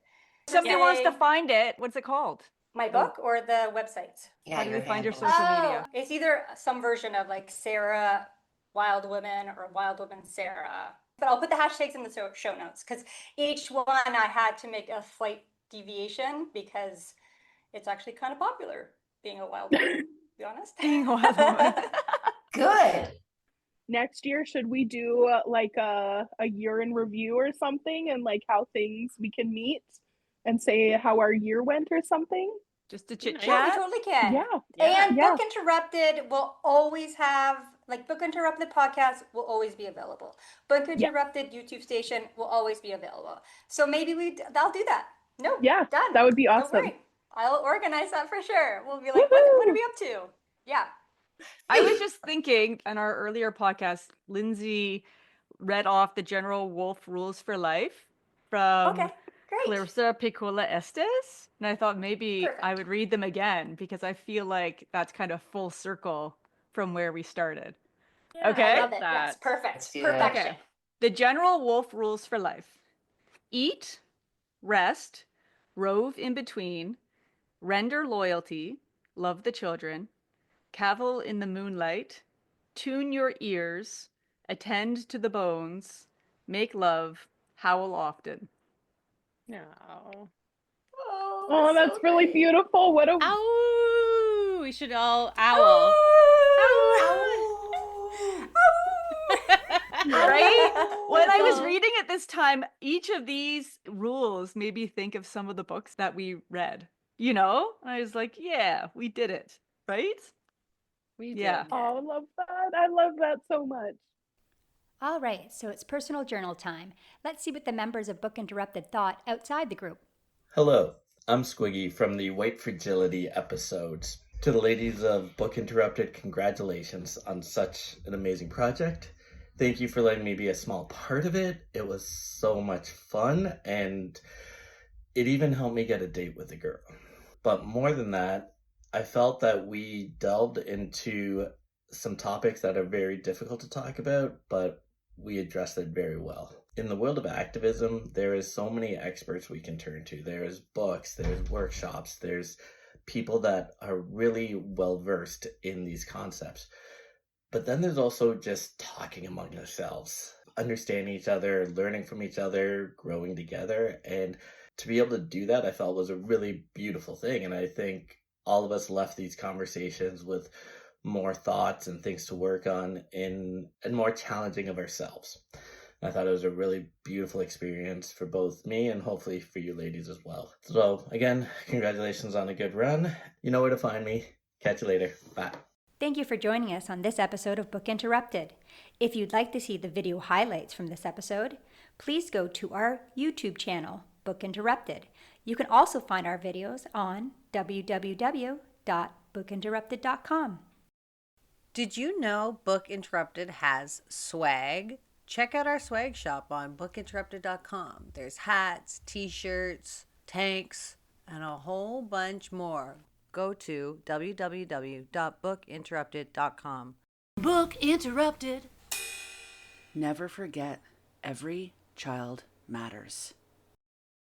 E: If somebody wants to find it, what's it called?
B: My book or the website?
H: Yeah,
E: How do
H: your
E: they find your
H: handle.
E: social media?
B: It's either some version of like Sarah Wild Woman or Wild Woman Sarah. But I'll put the hashtags in the show notes because each one I had to make a slight deviation because it's actually kind of popular being a wild woman, to be honest.
E: Being a wild woman.
H: Good.
D: Next year, should we do like a year in review or something, and like how things we can meet and say how our year went or something?
E: Just to chit
B: Yeah, we
E: chat.
B: totally can.
D: Yeah.
B: And
D: Yeah.
B: Book Interrupted will always have, like, Book Interrupted podcast will always be available. Book Interrupted YouTube station will always be available. So maybe I'll do that. No,
D: Yeah,
B: done.
D: that would be
B: Don't
D: awesome.
B: worry. I'll organize that for sure. We'll be like, what are we up to? Yeah.
E: I was just thinking on our earlier podcast, Lindsay read off the General Wolf Rules for Life from
B: Okay, great.
E: Clarissa Piccola Estes. And I thought maybe
B: Perfect.
E: I would read them again because I feel like that's kind of full circle from where we started. Okay?
B: I love it. Yes, perfect.
H: Let's do that.
B: Perfection.
E: Okay. The General Wolf Rules for Life. Eat, rest, rove in between, render loyalty, love the children, Cavil in the moonlight, tune your ears, attend to the bones, make love, howl often.
C: No.
D: Oh, that's really beautiful. What a
C: Ow! We should all owl.
E: Right? When I was reading it this time, each of these rules made me think of some of the books that we read. You know? And I was like, yeah, we did it. Right?
C: We did.
E: Yeah.
D: Oh, I love that. I love that so much.
B: All right, so it's personal journal time. Let's see what the members of Book Interrupted thought outside the group.
J: Hello, I'm Squiggy from the White Fragility episodes. To the ladies of Book Interrupted, congratulations on such an amazing project. Thank you for letting me be a small part of it. It was so much fun, and it even helped me get a date with a girl. But more than that, I felt that we delved into some topics that are very difficult to talk about, but we addressed it very well. In the world of activism, there is so many experts we can turn to. There's books, there's workshops, there's people that are really well versed in these concepts. But then there's also just talking among ourselves, understanding each other, learning from each other, growing together. And to be able to do that, I felt was a really beautiful thing. And I think all of us left these conversations with more thoughts and things to work on and more challenging of ourselves. I thought it was a really beautiful experience for both me and hopefully for you ladies as well. So again, congratulations on a good run. You know where to find me. Catch you later. Bye.
B: Thank you for joining us on this episode of Book Interrupted. If you'd like to see the video highlights from this episode, please go to our YouTube channel, Book Interrupted. You can also find our videos on www.bookinterrupted.com.
K: Did you know Book Interrupted has swag? Check out our swag shop on bookinterrupted.com. There's hats, t-shirts, tanks, and a whole bunch more. Go to www.bookinterrupted.com.
A: Book Interrupted. Never forget, every child matters.